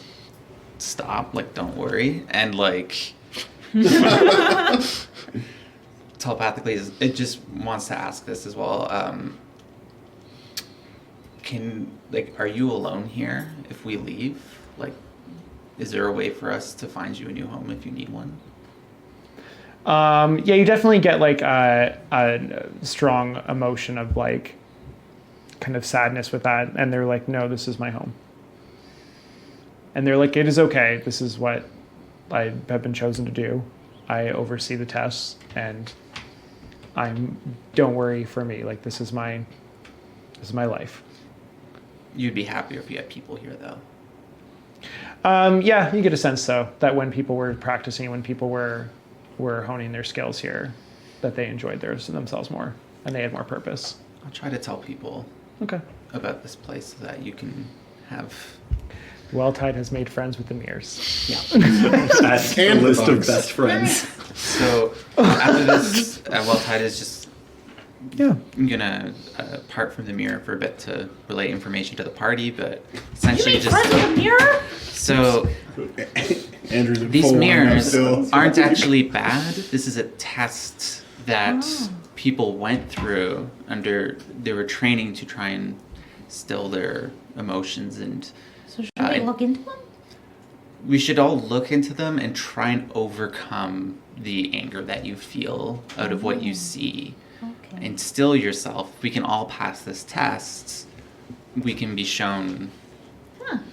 stop, like don't worry, and like telepathically, it just wants to ask this as well. Are you alone here if we leave? Like, is there a way for us to find you a new home if you need one? Yeah, you definitely get like a strong emotion of like kind of sadness with that, and they're like, no, this is my home. And they're like, it is okay. This is what I have been chosen to do. I oversee the tests, and don't worry for me. Like this is my life. You'd be happier if you had people here, though. Yeah, you get a sense though that when people were practicing, when people were honing their skills here, that they enjoyed themselves more and they had more purpose. I'll try to tell people Okay. about this place so that you can have. Well-Tide has made friends with the mirrors. That's a And the list of bugs. best friends. So after this, Well-Tide is just Yeah. gonna part from the mirror for a bit to relay information to the party, but You essentially made friends with a mirror? so Andrew's in these full mirrors still. aren't actually bad. This is a test that people went through they were training to try and still their emotions, and So should we look into them? we should all look into them and try and overcome the anger that you feel out of what you see. Okay. And still yourself. We can all pass this test. We can be shown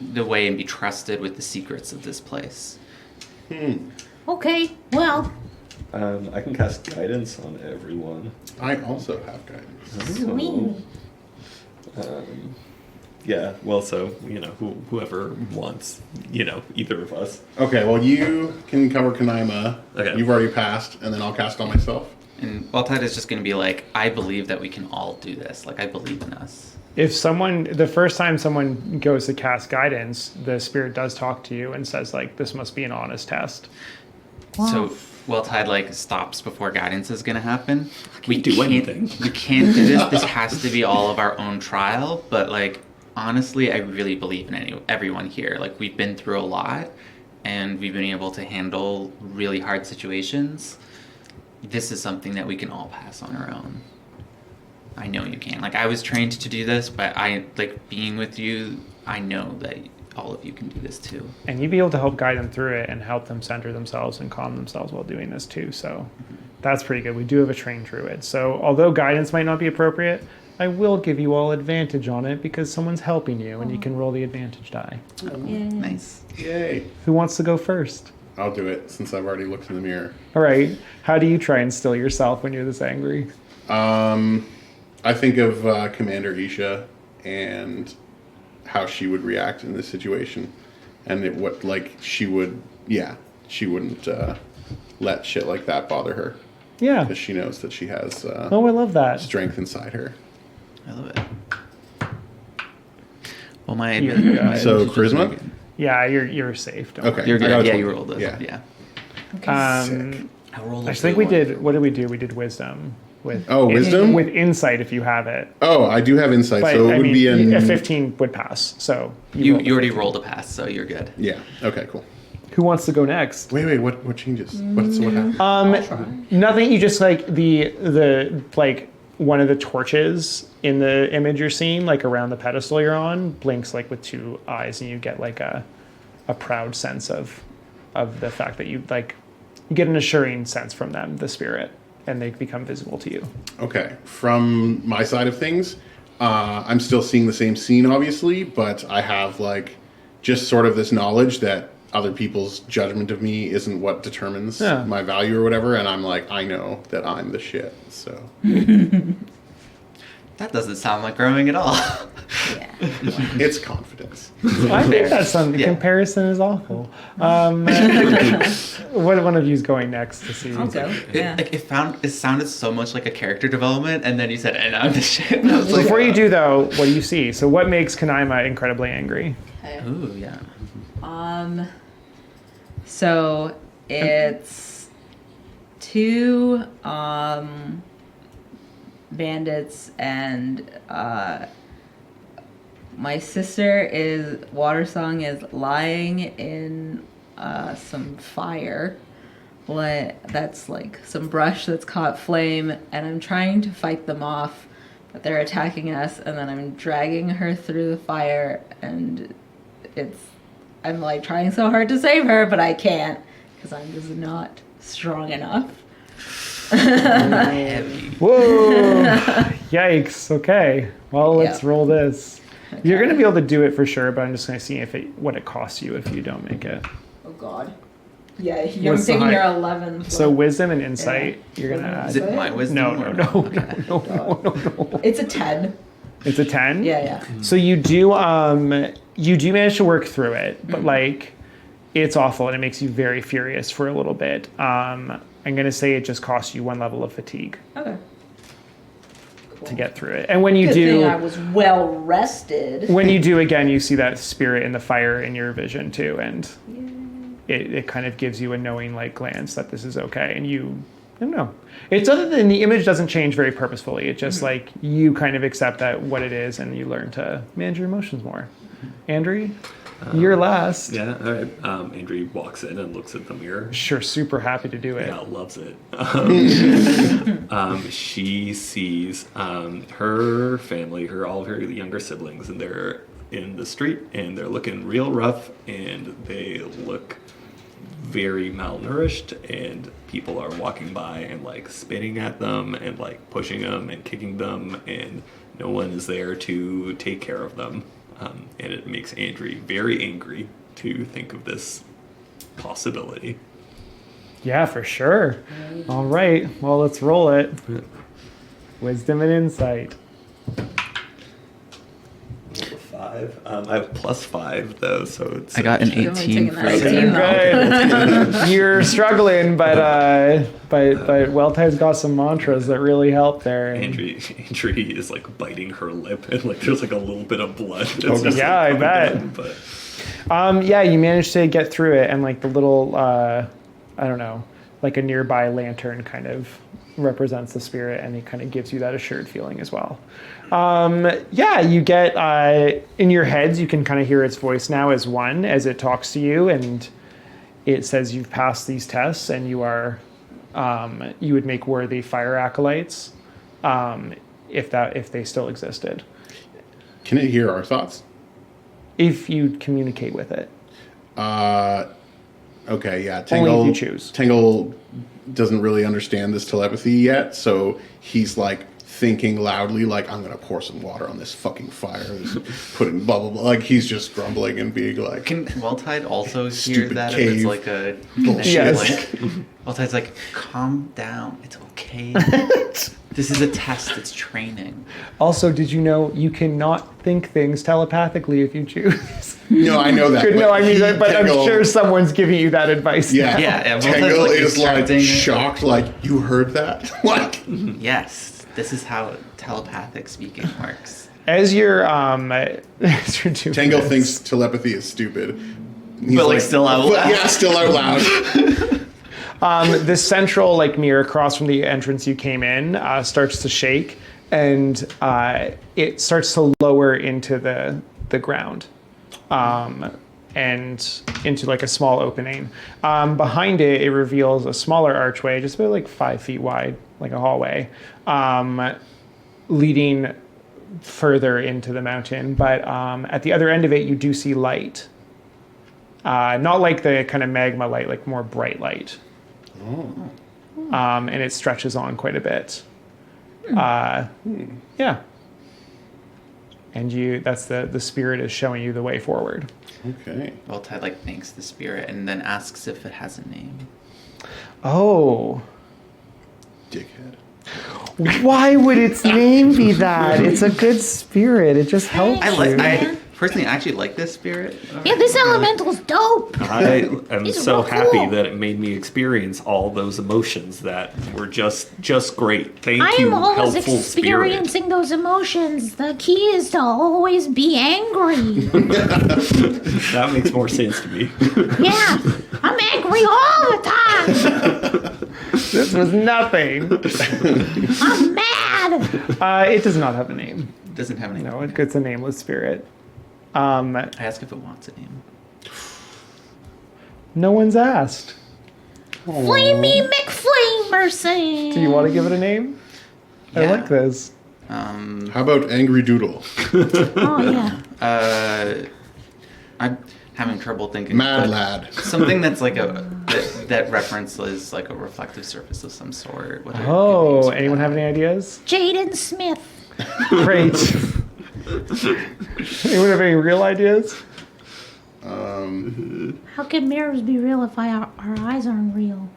the way and be trusted with the secrets of this place. Okay, well, I can cast guidance on everyone. I also have guidance. sweet. Yeah, well, so, whoever wants, either of us. Okay, well, you can cover Kanaima. Okay. You've already passed, and then I'll cast on myself. And Waltad is just going to be like, I believe that we can all do this. Like, I believe in us. If the first time someone goes to cast guidance, the spirit does talk to you and says like, this must be an honest test. So Waltad like stops before guidance is going to happen. We do can't anything. We can't do this. This has to be all of our own trial. But like, honestly, I really believe in everyone here. Like, we've been through a lot, and we've been able to handle really hard situations. This is something that we can all pass on our own. I know you can. Like, I was trained to do this, but being with you, I know that all of you can do this too. And you'd be able to help guide them through it and help them center themselves and calm themselves while doing this too. So that's pretty good. We do have a trained druid. So although guidance might not be appropriate, I will give you all advantage on it because someone's helping you and you can roll the advantage die. Nice. Yay. Who wants to go first? I'll do it since I've already looked in the mirror. All right. How do you try and still yourself when you're this angry? I think of Commander Isha and how she would react in this situation, and she wouldn't let shit like that bother her Yeah. because she knows that she has Oh, I love that. strength inside her. I love it. Well, my You're ability. good. So charisma. Yeah, you're safe. Don't Okay. You're I good. got a Yeah, 20. you rolled it. Yeah. Yeah. worry. I rolled I think we did. What did we do? We did wisdom with wisdom? with insight if you have it. Oh, I do have insight, But so it I would mean, be a 15 would pass. So You rolled a already 15. rolled a pass, so you're good. Yeah. Okay. Cool. Who wants to go next? Wait. What changes? What happened? Nothing. You just like the one of the torches in the image you're seeing, like around the pedestal you're on, blinks like with two eyes, and you get like a proud sense of the fact that you get an assuring sense from them, the spirit, and they become visible to you. Okay. From my side of things, I'm still seeing the same scene, obviously, but I have like just sort of this knowledge that other people's judgment of me isn't what determines my value or whatever, and I'm like, I know that I'm the shit. So That doesn't sound like growing at all. Yeah. it's confidence. I think that's something. Yeah. Comparison is awful. What one of you's going next to see? I'll go. Yeah. It sounded so much like a character development, and then you said, "And I'm the shit." And I was like, Before you do though, what do you see? So what makes Kanaima incredibly angry? "Ooh, yeah." So it's two bandits and my sister is Watersong is lying in some fire. That's like some brush that's caught flame, and I'm trying to fight them off, but they're attacking us, and then I'm dragging her through the fire, and I'm like trying so hard to save her, but I can't because I'm just not strong enough. Whoa! Yikes! Okay. Well, let's roll this. Okay. You're gonna be able to do it for sure, but I'm just gonna see what it costs you if you don't make it. Oh God. Yeah, you're What's the taking your high- 11. So wisdom and insight, you're gonna add. Is it my wisdom? No. It's a 10. It's a 10? Yeah. So you do manage to work through it, but like it's awful and it makes you very furious for a little bit. I'm gonna say it just costs you 1 level of fatigue. Okay. To get through it. And when you Good do thing I was well rested. when you do again, you see that spirit in the fire in your vision too, and it kind of gives you a knowing like glance that this is okay, and I don't know. It's other than the image doesn't change very purposefully. It's just like you kind of accept that what it is, and you learn to manage your emotions more. Andrew, you're last. Yeah, all right. Andrew walks in and looks at the mirror. Sure, super happy to do it. Yeah, loves it. She sees her family, all of her younger siblings, and they're in the street, and they're looking real rough, and they look very malnourished, and people are walking by and like spitting at them and like pushing them and kicking them, and no one is there to take care of them. And it makes Andrew very angry to think of this possibility. Yeah, for sure. All right. Well, let's roll it. Wisdom and insight. 5. I have +5 though, so it's. I got an You're only 18 taking for that 18 Good. You're struggling, but Weltide's got some mantras that really help there. Andrew is like biting her lip, and like there's like a little bit of blood. Yeah, I bet. Down, but Yeah, you managed to get through it, and like the little, I don't know, like a nearby lantern kind of represents the spirit, and it kind of gives you that assured feeling as well. Yeah, you get in your heads, you can kind of hear its voice now as one as it talks to you, and it says you've passed these tests, and you are, you would make worthy fire acolytes, if they still existed. Can it hear our thoughts? If you communicate with it. Okay, yeah. Only if you choose. Tangle doesn't really understand this telepathy yet, so he's like thinking loudly, like, I'm gonna pour some water on this fucking fire, putting blah blah blah. Like he's just grumbling and being like, Can Welltide also hear Stupid that cave if it's like a bullshit. Yes. like, Welltide's like, calm down, it's okay. This is a test, it's training. Also, did you know you cannot think things telepathically if you choose? No, I know that. Good, no, I mean, but I'm Tangle- sure someone's giving you that advice. Yeah, Yeah, Tangle Welltide's, like, is like extracting it. shocked, like you heard that, like. Yes, this is how telepathic speaking works. As you're as you're doing Tangle this, thinks telepathy is stupid. He's But, like, still out loud. Yeah, still out loud. the central like mirror across from the entrance you came in starts to shake, and it starts to lower into the ground, and into like a small opening. Behind it, it reveals a smaller archway, just about like 5 feet wide, like a hallway, leading further into the mountain. But at the other end of it, you do see light. Not like the kind of magma light, like more bright light. And it stretches on quite a bit. Yeah. and that's the spirit is showing you the way forward. Okay. Valtide like thanks the spirit and then asks if it has a name. Oh. Dickhead. Why would its name be that? It's a good spirit. It just helps I personally actually like this spirit. Yeah, this elemental's dope. I am He's so real happy cool. that it made me experience all those emotions that were just great. Thank I you, am always helpful experiencing those emotions. The key is to always be angry. spirit. That makes more sense to me. Yeah, I'm angry all the time. This was nothing. I'm mad. It does not have a name. It doesn't have a name. No, it's a nameless spirit. I ask if it wants a name. No one's asked. Flamey McFlamerson. Do you want to give it a name? I Yeah. like this. How about Angry Doodle? Oh, yeah. I'm having trouble thinking. Mad but Lad. Something that's like that references like a reflective surface of some sort. What are good names Oh, for anyone that? have any ideas? Jaden Smith. Great. Anyone have any real ideas? How can mirrors be real if our eyes aren't real?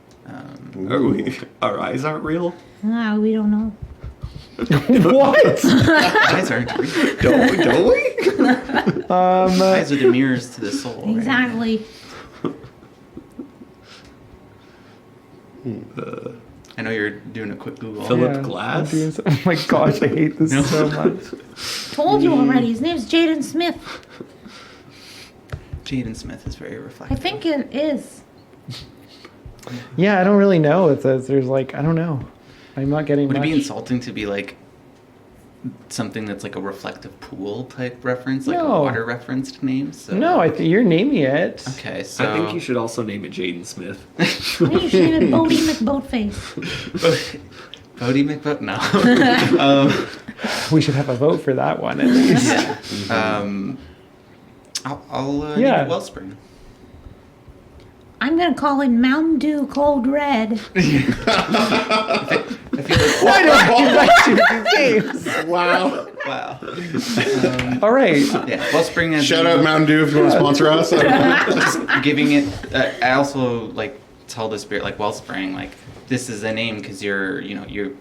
Our eyes aren't real? Ah, we don't know. What? Eyes aren't real. Don't we? Eyes are the mirrors to the soul. Right? Exactly. I know you're doing a quick Google. Philip Yeah, Glass? I'm doing oh my gosh, I hate this so much. Told you already. His name's Jaden Smith. Jaden Smith is very I reflective. think it is. Yeah, I don't really know if there's like, I don't know. I'm not getting Would it much. be insulting to be like something that's like a reflective pool type reference, like No. a water referenced name? So. No, I think you're naming it. Okay, so I think you should also name it Jaden Smith. I think you should name it Bodie McBoatface. Bodie McBoat. No. We should have a vote for that one at least. I'll Yeah. name it Wellspring. I'm gonna call it Mountain Dew Cold Red. I feel like Why don't you like to do games? Wow. wow. All right. Yeah, Wellspring. As Shout in- out Mountain Dew if you want to sponsor us. just giving it. I also like tell the spirit like Wellspring, like this is a name because you're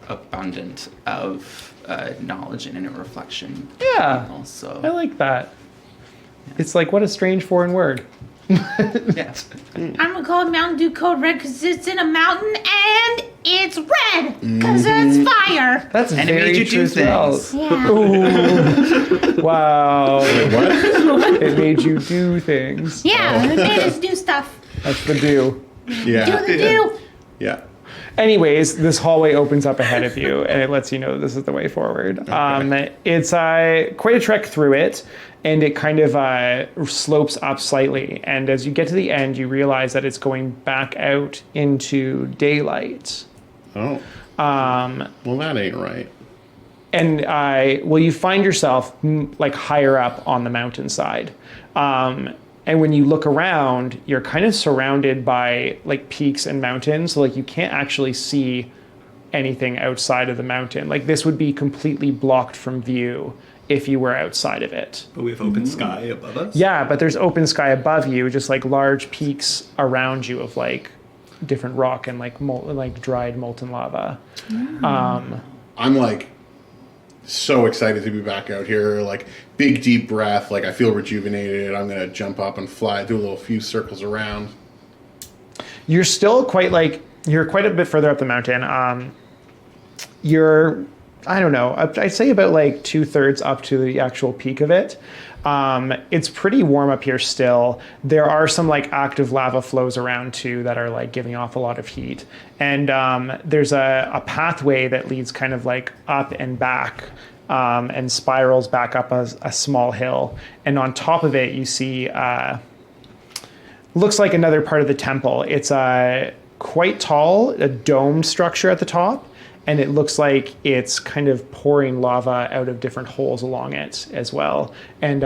abundant of knowledge and inner reflection. Yeah. Also, I like that. It's like, what a strange foreign word. yeah. I'm gonna call it Mountain Dew Cold Red because it's in a mountain and it's red because it's fire. That's And it very made you true do as well. things. Yeah. Ooh. Wow. What? It made you do things. Yeah, it made us do stuff. That's the do. Do Yeah. the do. Yeah. Anyways, this hallway opens up ahead of you, and it lets you know this is the way forward. It's quite a trek through it, and it kind of slopes up slightly. And as you get to the end, you realize that it's going back out into daylight. Oh. Well, that ain't right. And you find yourself like higher up on the mountainside. And when you look around, you're kind of surrounded by like peaks and mountains. So like you can't actually see anything outside of the mountain. Like this would be completely blocked from view if you were outside of it. But we have open sky above us? Yeah, but there's open sky above you, just like large peaks around you of like different rock and like dried molten lava. I'm like so excited to be back out here. Like big deep breath. Like I feel rejuvenated. I'm gonna jump up and fly, do a few circles around. You're still you're quite a bit further up the mountain. You're, I don't know, I'd say about like 2/3 up to the actual peak of it. It's pretty warm up here still. There are some like active lava flows around too that are like giving off a lot of heat. And there's a pathway that leads kind of like up and back and spirals back up a small hill. And on top of it, you see, looks like another part of the temple. It's quite tall, a domed structure at the top. And it looks like it's kind of pouring lava out of different holes along it as well. And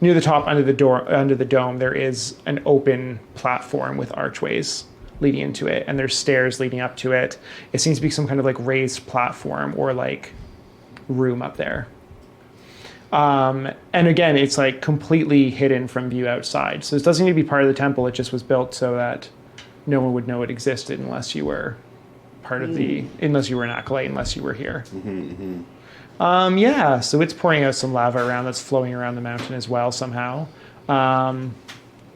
near the top, under the dome, there is an open platform with archways leading into it, and there's stairs leading up to it. It seems to be some kind of like raised platform or like room up there. And again, it's like completely hidden from view outside. So it doesn't need to be part of the temple. It just was built so that no one would know it existed unless you were part of unless you were an acolyte, unless you were here. Yeah, so it's pouring out some lava around that's flowing around the mountain as well somehow.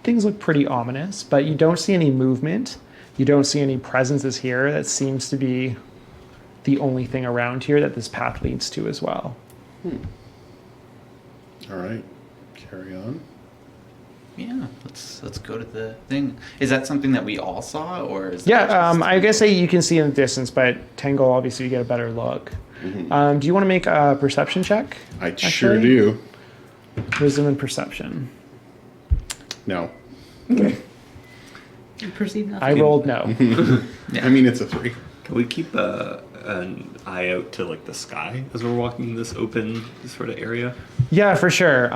Things look pretty ominous, but you don't see any movement. You don't see any presences here. That seems to be the only thing around here that this path leads to as well. All right, carry on. Yeah, let's go to the thing. Is that something that we all saw, or is Yeah, that just... I guess you can see in the distance, but Tangle, obviously, you get a better look. Do you want to make a perception check? I sure do. Wisdom and perception. No. Okay. You perceive nothing. I rolled no. Yeah. I mean, it's a 3. Can we keep an eye out to like the sky as we're walking this open sort of area? Yeah, for sure.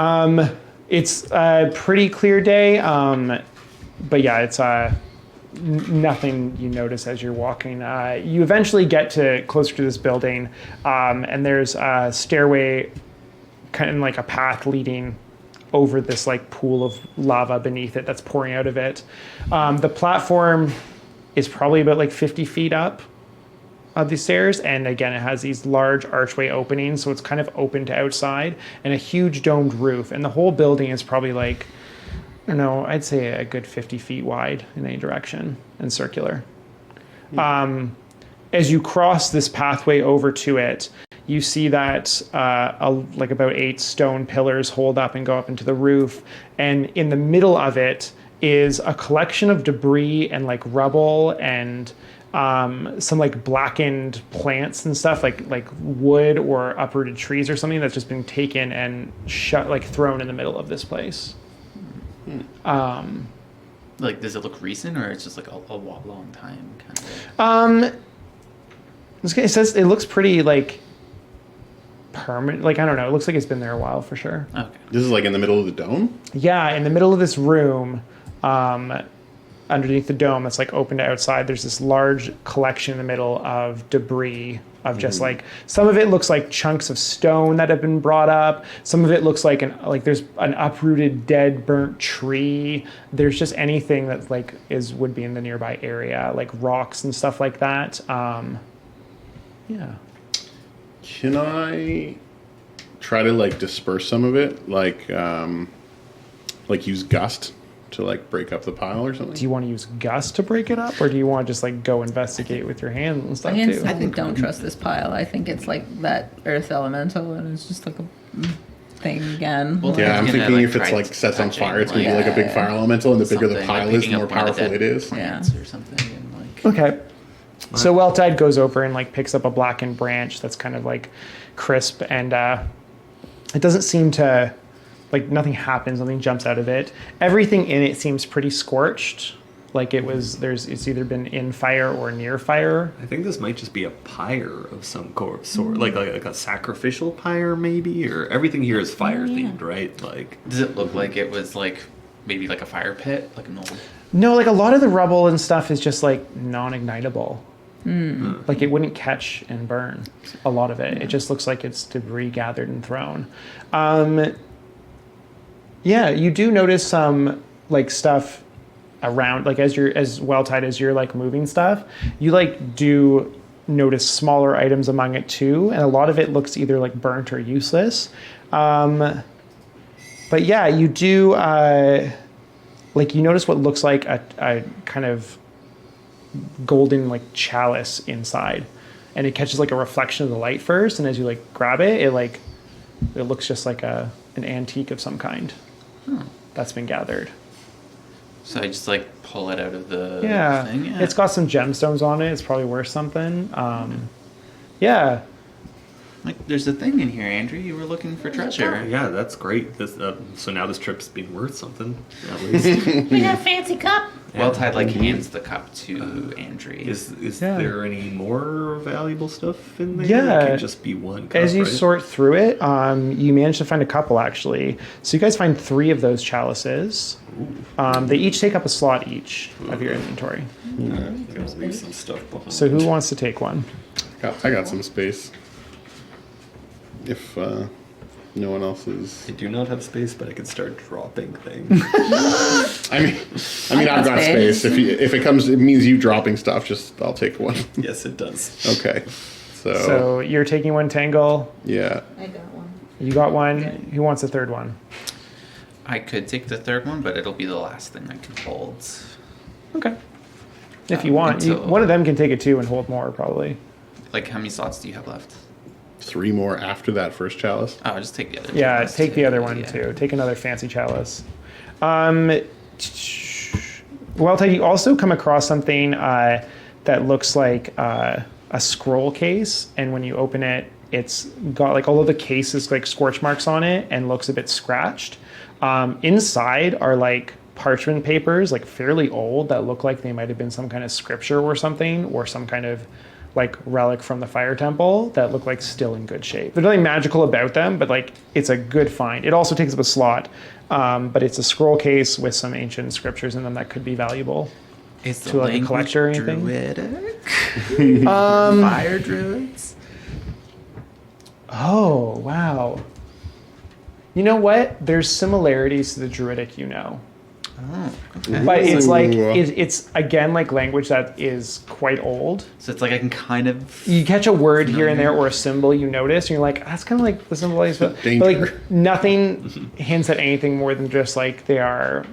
It's a pretty clear day, but yeah, it's nothing you notice as you're walking. You eventually get to closer to this building, and there's a stairway, kind of like a path leading over this like pool of lava beneath it that's pouring out of it. The platform is probably about like 50 feet up of the stairs, and again, it has these large archway openings, so it's kind of open to outside, and a huge domed roof, and the whole building is probably like, I don't know, I'd say a good 50 feet wide in any direction and circular. As you cross this pathway over to it, you see that like about 8 stone pillars hold up and go up into the roof, and in the middle of it is a collection of debris and like rubble and some like blackened plants and stuff, like wood or uprooted trees or something that's just been taken and thrown in the middle of this place. Like, does it look recent, or it's just like a long time kind of? It says it looks pretty like permanent. Like, I don't know. It looks like it's been there a while for sure. Okay. This is like in the middle of the dome? Yeah, in the middle of this room, underneath the dome that's like open to outside, there's this large collection in the middle of debris of just like, some of it looks like chunks of stone that have been brought up. Some of it looks like there's an uprooted, dead, burnt tree. There's just anything that like would be in the nearby area, like rocks and stuff like that. Yeah. Can I try to like disperse some of it? Like use gust to like break up the pile or something? Do you want to use gust to break it up, or do you want to just like go investigate with your hands and stuff I too? instantly don't trust this pile. I think it's like that earth elemental, and it's just like a thing again. Well, Yeah, I'm gonna, thinking like, if it's try like sets on touching, fire, it's gonna be like a big fire elemental, and the bigger the something, pile like is, the picking more up one of powerful the it is. plants or something, and like. Okay. So Welltide goes over and like picks up a blackened branch that's kind of like crisp, and it doesn't seem to, like, nothing happens, nothing jumps out of it. Everything in it seems pretty scorched. Like it's either been in fire or near fire. I think this might just be a pyre of some sort, like a sacrificial pyre maybe, or everything here is fire themed, right? Like, Does it look like it was like maybe like a fire pit, like an old? No, like a lot of the rubble and stuff is just like non-ignitable. Like it wouldn't catch and burn. A lot of it. It just looks like it's debris gathered and thrown. Yeah, you do notice some like stuff around, like as Welltide as you're like moving stuff, you like do notice smaller items among it too, and a lot of it looks either like burnt or useless. But yeah, you do like you notice what looks like a kind of golden like chalice inside, and it catches like a reflection of the light first, and as you like grab it, it looks just like an antique of some kind that's been gathered. So I just like pull it out of the Yeah. thing. Yeah. It's got some gemstones on it. It's probably worth something. Yeah. Like, there's a thing in here, Andrew. You were looking for treasure. yeah, that's great. This, so now this trip's been worth something, at least. We got a fancy cup. Welltide like hands the cup to Andrew. Is Yeah. there any more valuable stuff in there? Yeah. It can't just be one cup, As you right? sort through it, you manage to find a couple actually. So you guys find 3 of those chalices. They each take up a slot each of your inventory. Gonna leave some stuff behind. So who wants to take one? I got some space. If No one else is. I do not have space, but I can start dropping things. I mean, I've got space. If it comes, it means you dropping stuff. Just I'll take one. Yes, it does. Okay. So you're taking one, Tangle. Yeah. I got one. You got one. Who wants a third one? I could take the third one, but it'll be the last thing I can hold. Okay. If you want, one of them can take it too and hold more probably. Like, how many slots do you have left? 3 more after that first chalice. Oh, just take the other. Yeah, chalice take the too. other one Yeah. too. Take another fancy chalice. Well, you also come across something that looks like a scroll case, and when you open it, it's got like all of the case is like scorch marks on it and looks a bit scratched. Inside are like parchment papers, like fairly old, that look like they might have been some kind of scripture or something, or some kind of like relic from the fire temple that look like still in good shape. There's nothing magical about them, but like it's a good find. It also takes up a slot, but it's a scroll case with some ancient scriptures in them that could be valuable. Is the To, like, a language collector or anything? druidic? Fire druids? Oh, wow. You know what? There's similarities to the druidic, Oh, okay. but it's like Ooh. it's again like language that is quite old. So it's like I can kind of. You catch a word here and there or a symbol you notice, and you're like, that's kind of like the symbol. But Danger. like nothing hints at anything more than just like they are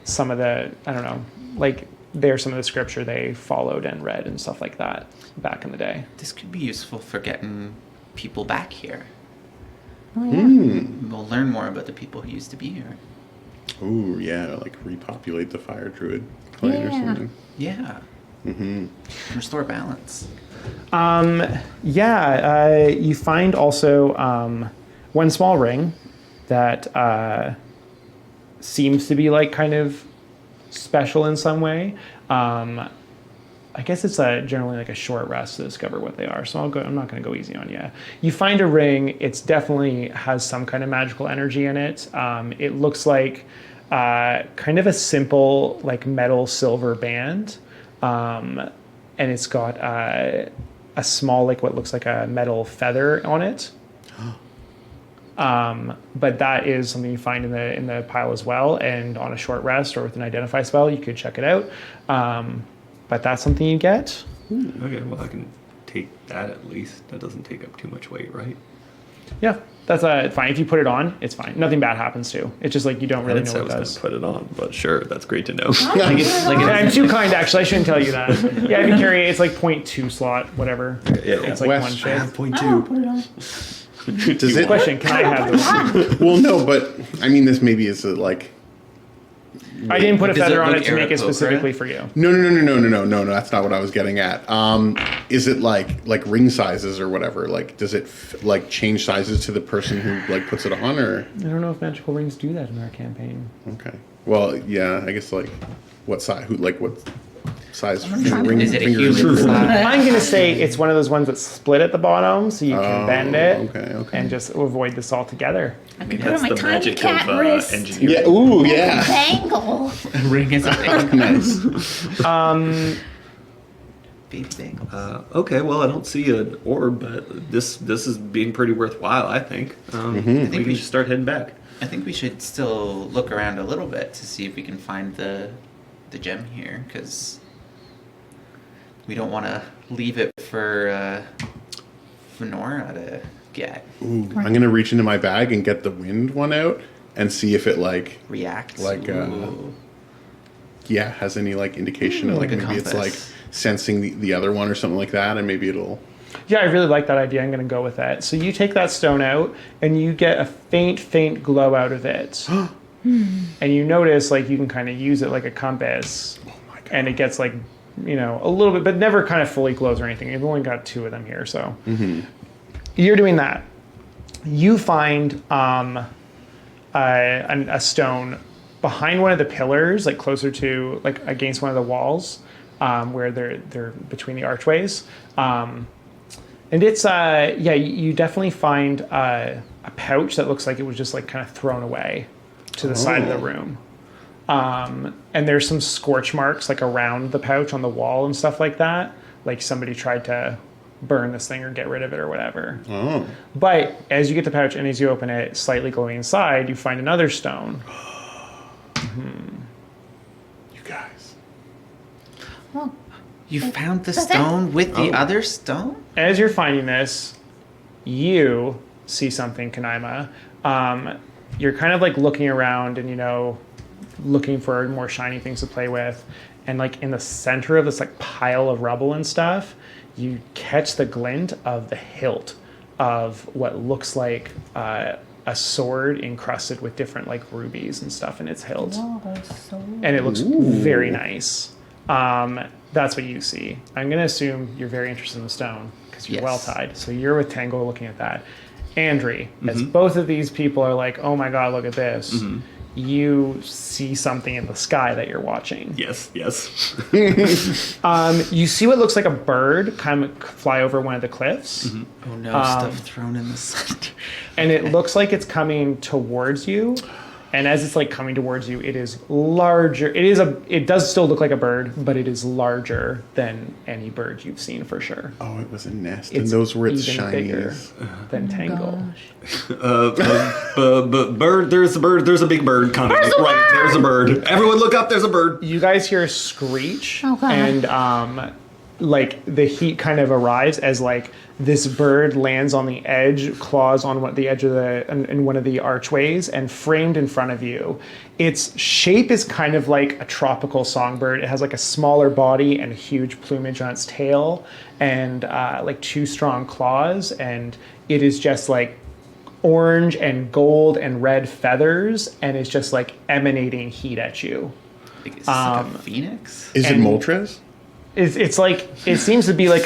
some of the, I don't know, like they're some of the scripture they followed and read and stuff like that back in the day. This could be useful for getting people back here. Oh, yeah. We'll learn more about the people who used to be here. Ooh, yeah, like repopulate the fire druid clan or Yeah. something. Yeah. Restore balance. You find also one small ring that seems to be like kind of special in some way. I guess it's generally like a short rest to discover what they are. So I'm not going to go easy on you. You find a ring. It's definitely has some kind of magical energy in it. It looks like kind of a simple like metal silver band, and it's got a small like what looks like a metal feather on it. But that is something you find in the pile as well. And on a short rest or with an identify spell, you could check it out. But that's something you get. Okay, well, I can take that at least. That doesn't take up too much weight, right? Yeah, that's fine. If you put it on, it's fine. Nothing bad happens too. It's just like you don't I really didn't know say I what was it going to does. put it on, but sure, that's great to know. I'm too kind, actually. I shouldn't tell you that. Yeah, if you carry it, it's like 0.2 slot, whatever. Yeah, It's like West, one I shade. have point Oh, two. put it on. Does it? Question, can I have this? Well, no, but I mean, this maybe is like. I didn't put a Does it feather on look it to make it Aarakocra? specifically for you. No. That's not what I was getting at. Is it like ring sizes or whatever? Like, does it like change sizes to the person who like puts it on, or? I don't know if magical rings do that in our campaign. Okay. Well, yeah, I guess like what size? What size try ring? Is it a fingers human or- size? I'm gonna say it's one of those ones that split at the bottom, so you can bend it Okay. and just avoid this altogether. I Maybe could put it that's on my the tiny magic cat of wrist. engineering. Yeah. Ooh, yeah. Bangle. Ring is a thing. Nice. Baby bangles. Okay, well, I don't see an orb, but this is being pretty worthwhile, I think. I think we we should start heading back. I think we should still look around a little bit to see if we can find the gem here, because we don't want to leave it for Fenora to get. Ooh, I'm gonna reach into my bag and get the wind one out and see if it like React. Like, Ooh. has any like indication of like Like a maybe it's like compass. sensing the other one or something like that, and maybe it'll. Yeah, I really like that idea. I'm going to go with that. So you take that stone out, and you get a faint glow out of it. And you notice, like, you can kind of use it like a compass. Oh my god. And it gets, like, a little bit, but never kind of fully glows or anything. You've only got 2 of them here, so. You're doing that. You find a stone behind one of the pillars, like, closer to, like, against one of the walls, where they're between the archways. And it's, you definitely find a pouch that looks like it was just like kind of thrown away to the side of the room. And there's some scorch marks like around the pouch on the wall and stuff like that. Like somebody tried to burn this thing or get rid of it or whatever. Oh. But as you get the pouch and as you open it, slightly glowing inside, you find another stone. You guys. Oh, You found the Does it- stone with the other stone? As you're finding this, you see something, Kanaima. You're kind of like looking around and, looking for more shiny things to play with. And like in the center of this like pile of rubble and stuff, you catch the glint of the hilt of what looks like a sword encrusted with different like rubies and stuff in its hilt. And it looks very nice. That's what you see. I'm going to assume you're very interested in the stone because you're Yes. well tied. So you're with Tangle looking at that. Andri, as both of these people are like, oh my God, look at this. You see something in the sky that you're watching. Yes. You see what looks like a bird kind of fly over one of the cliffs. Oh no, stuff thrown in the center. And it looks like it's coming towards you. And as it's like coming towards you, it is larger. It does still look like a bird, but it is larger than any bird you've seen for sure. Oh, it was a nest, It's and those were its even bigger shinies. than Tangle. Bird. There's a bird. There's a big bird coming. Right. There's a bird. Everyone, look up. There's a bird. You guys hear a screech, Oh, God. and like the heat kind of arrives as like this bird lands on the edge, claws on the edge of in one of the archways, and framed in front of you. Its shape is kind of like a tropical songbird. It has like a smaller body and huge plumage on its tail, and like two strong claws, and it is just like orange and gold and red feathers, and it's just like emanating heat at you. Like, is this like a phoenix? Is it And- Moltres? It's like it seems to be like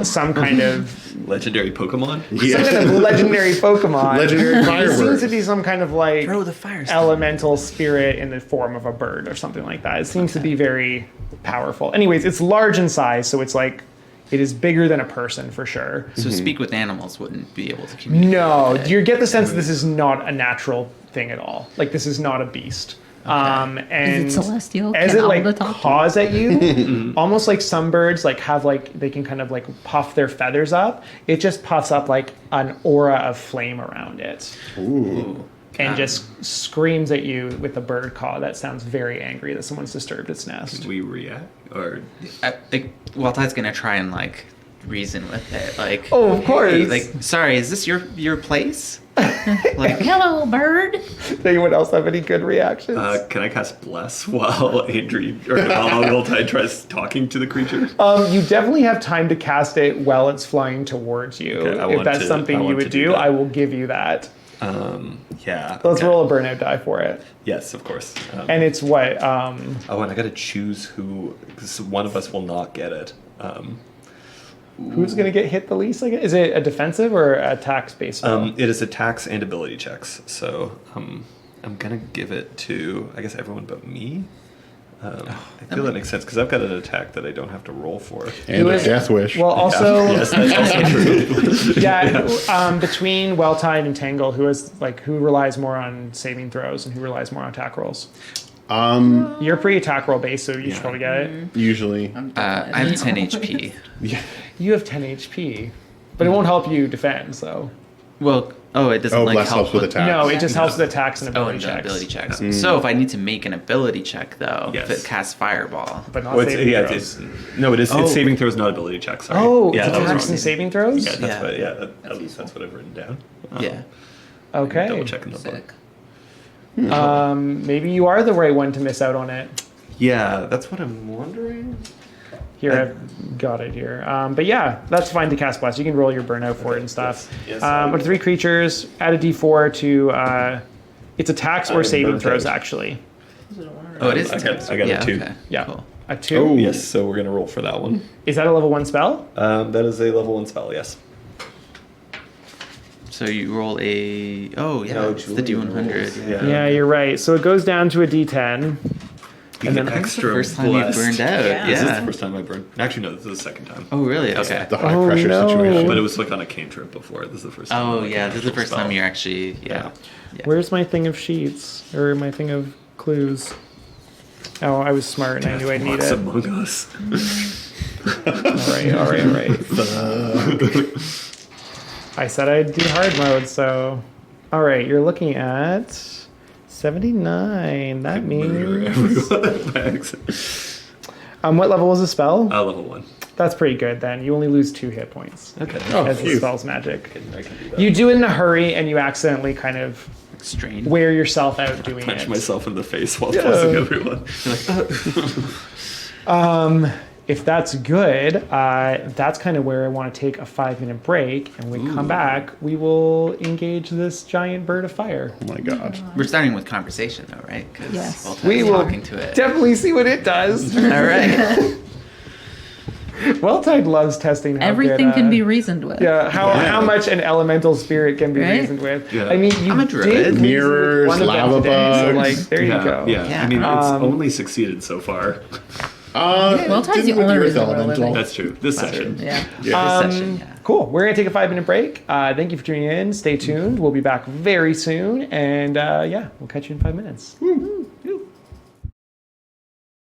some kind of Legendary Pokemon. some kind of legendary Pokemon. Legendary It firebird. seems to be some kind of like Throw the fire stone. elemental spirit in the form of a bird or something like that. It seems to be very powerful. Anyways, it's large in size, so it's like it is bigger than a person for sure. So speak with animals wouldn't be able to communicate. No, with it. you get the sense that this is not a natural thing at all. Like this is not a beast. And Is it celestial? as Can it like Alba talk to caws at you, almost like some birds like have like they can kind of like puff their feathers up. It just puffs up like an aura of flame around it, Ooh. and just screams at you with a bird caw that sounds very angry that someone's disturbed its nest. Did we react? Or Waltide's gonna try and like reason with it. Like, Oh, of course. hey, like, sorry, is this your place? Like, hello, bird. Does anyone else have any good reactions? can I cast Bless while Waltide tries talking to the creature? You definitely have time to cast it while it's flying towards you. Okay, I if want that's to- I something you want would to do do, that. I will give you that. Yeah. Let's okay. roll a burnout die for it. Yes, of course. And it's what? Oh, and I gotta choose who, because one of us will not get it. Who's going to get hit the least? Like, is it a defensive or attack based spell? It is attacks and ability checks, so I'm gonna give it to, I guess, everyone but me. I feel that makes sense because I've got an attack that I don't have to roll for. And Do a it. death wish. Well, also, Yes, that's also true. between Well-Tied and Tangle, who relies more on saving throws and who relies more on attack rolls? You're pretty attack roll based, so you should probably get it. Usually. I have 10 HP. Yeah. You have 10 HP, but it won't help you defend, so. Well, it doesn't Oh, like Bless help helps with attacks. No, it just helps with attacks and Oh, ability and checks. ability checks. So if I need to make an ability check, though, Yes. if it casts Fireball. But not Well, saving throws. it is. Oh. It's saving throws, not ability checks. Sorry. Oh, yeah, it's that was attacks wrong. and saving throws? Yeah, that's Yeah. what. Yeah, at least that's what I've written down. Yeah. Okay. Double checking the book. Maybe you are the right one to miss out on it. Yeah, that's what I'm wondering. Here, I've got it here. But yeah, that's fine to cast Bless. You can roll your burnout for it and stuff. Yes, But 3 creatures, add a d4 to its attacks or saving burnt throws, out. actually. Oh, it is. I got a 2. Okay. Yeah. Cool. A 2. Oh. Yes, so we're gonna roll for that one. Is that a level 1 spell? That is a level 1 spell. Yes. So you roll a. Oh, yeah. No, it's the Julian D100. rolls, Yeah. Yeah, you're right. So it goes down to a d10. You And get then- extra First time you blessed. burned out. Yeah. This is the Yeah. first time I burned. Actually, no, this is the second time. Oh, really? Okay. The high Oh, pressure no. situation. But it was like on a cantrip before. This is the first time. Oh, on a yeah. This is the cantrip first time spell. you're actually. Yeah. Where's my thing of sheets? Or my thing of clues? Oh, I was smart and I knew I'd need Walks it. Among Us. All right. I said I'd do hard mode, so... All right, you're looking at 79. That Murder means... everyone by accident. What level was the spell? Level 1. That's pretty good, then. You only lose 2 hit points Okay. as the phew. spell's magic. I can do that. You do it in a hurry, and you accidentally kind of Strain. wear yourself out doing punch it. myself in the face while fussing everyone. If that's good, that's kind of where I want to take a 5-minute break. And when we come back, we will engage this giant bird of fire. Oh my god. We're starting with conversation, though, right? Because Yes. We will talking to it. definitely see what it does. All right. Welltide loves testing how Everything good, can be reasoned with. Yeah, how much an elemental spirit can be Right? reasoned with. Yeah. I mean, you I'm a did druid. reason with Mirrors, one of them lava today, so, bugs. like, there you go. Yeah. Yeah. I mean, it's Um, only succeeded so far. Welltide's didn't the with only Earth reason we're Elemental. living. That's true. This session. Yeah. Yeah. This session, yeah. Cool. We're going to take a 5-minute break. Thank you for tuning in. Stay tuned. We'll be back very soon. And yeah, we'll catch you in 5 minutes.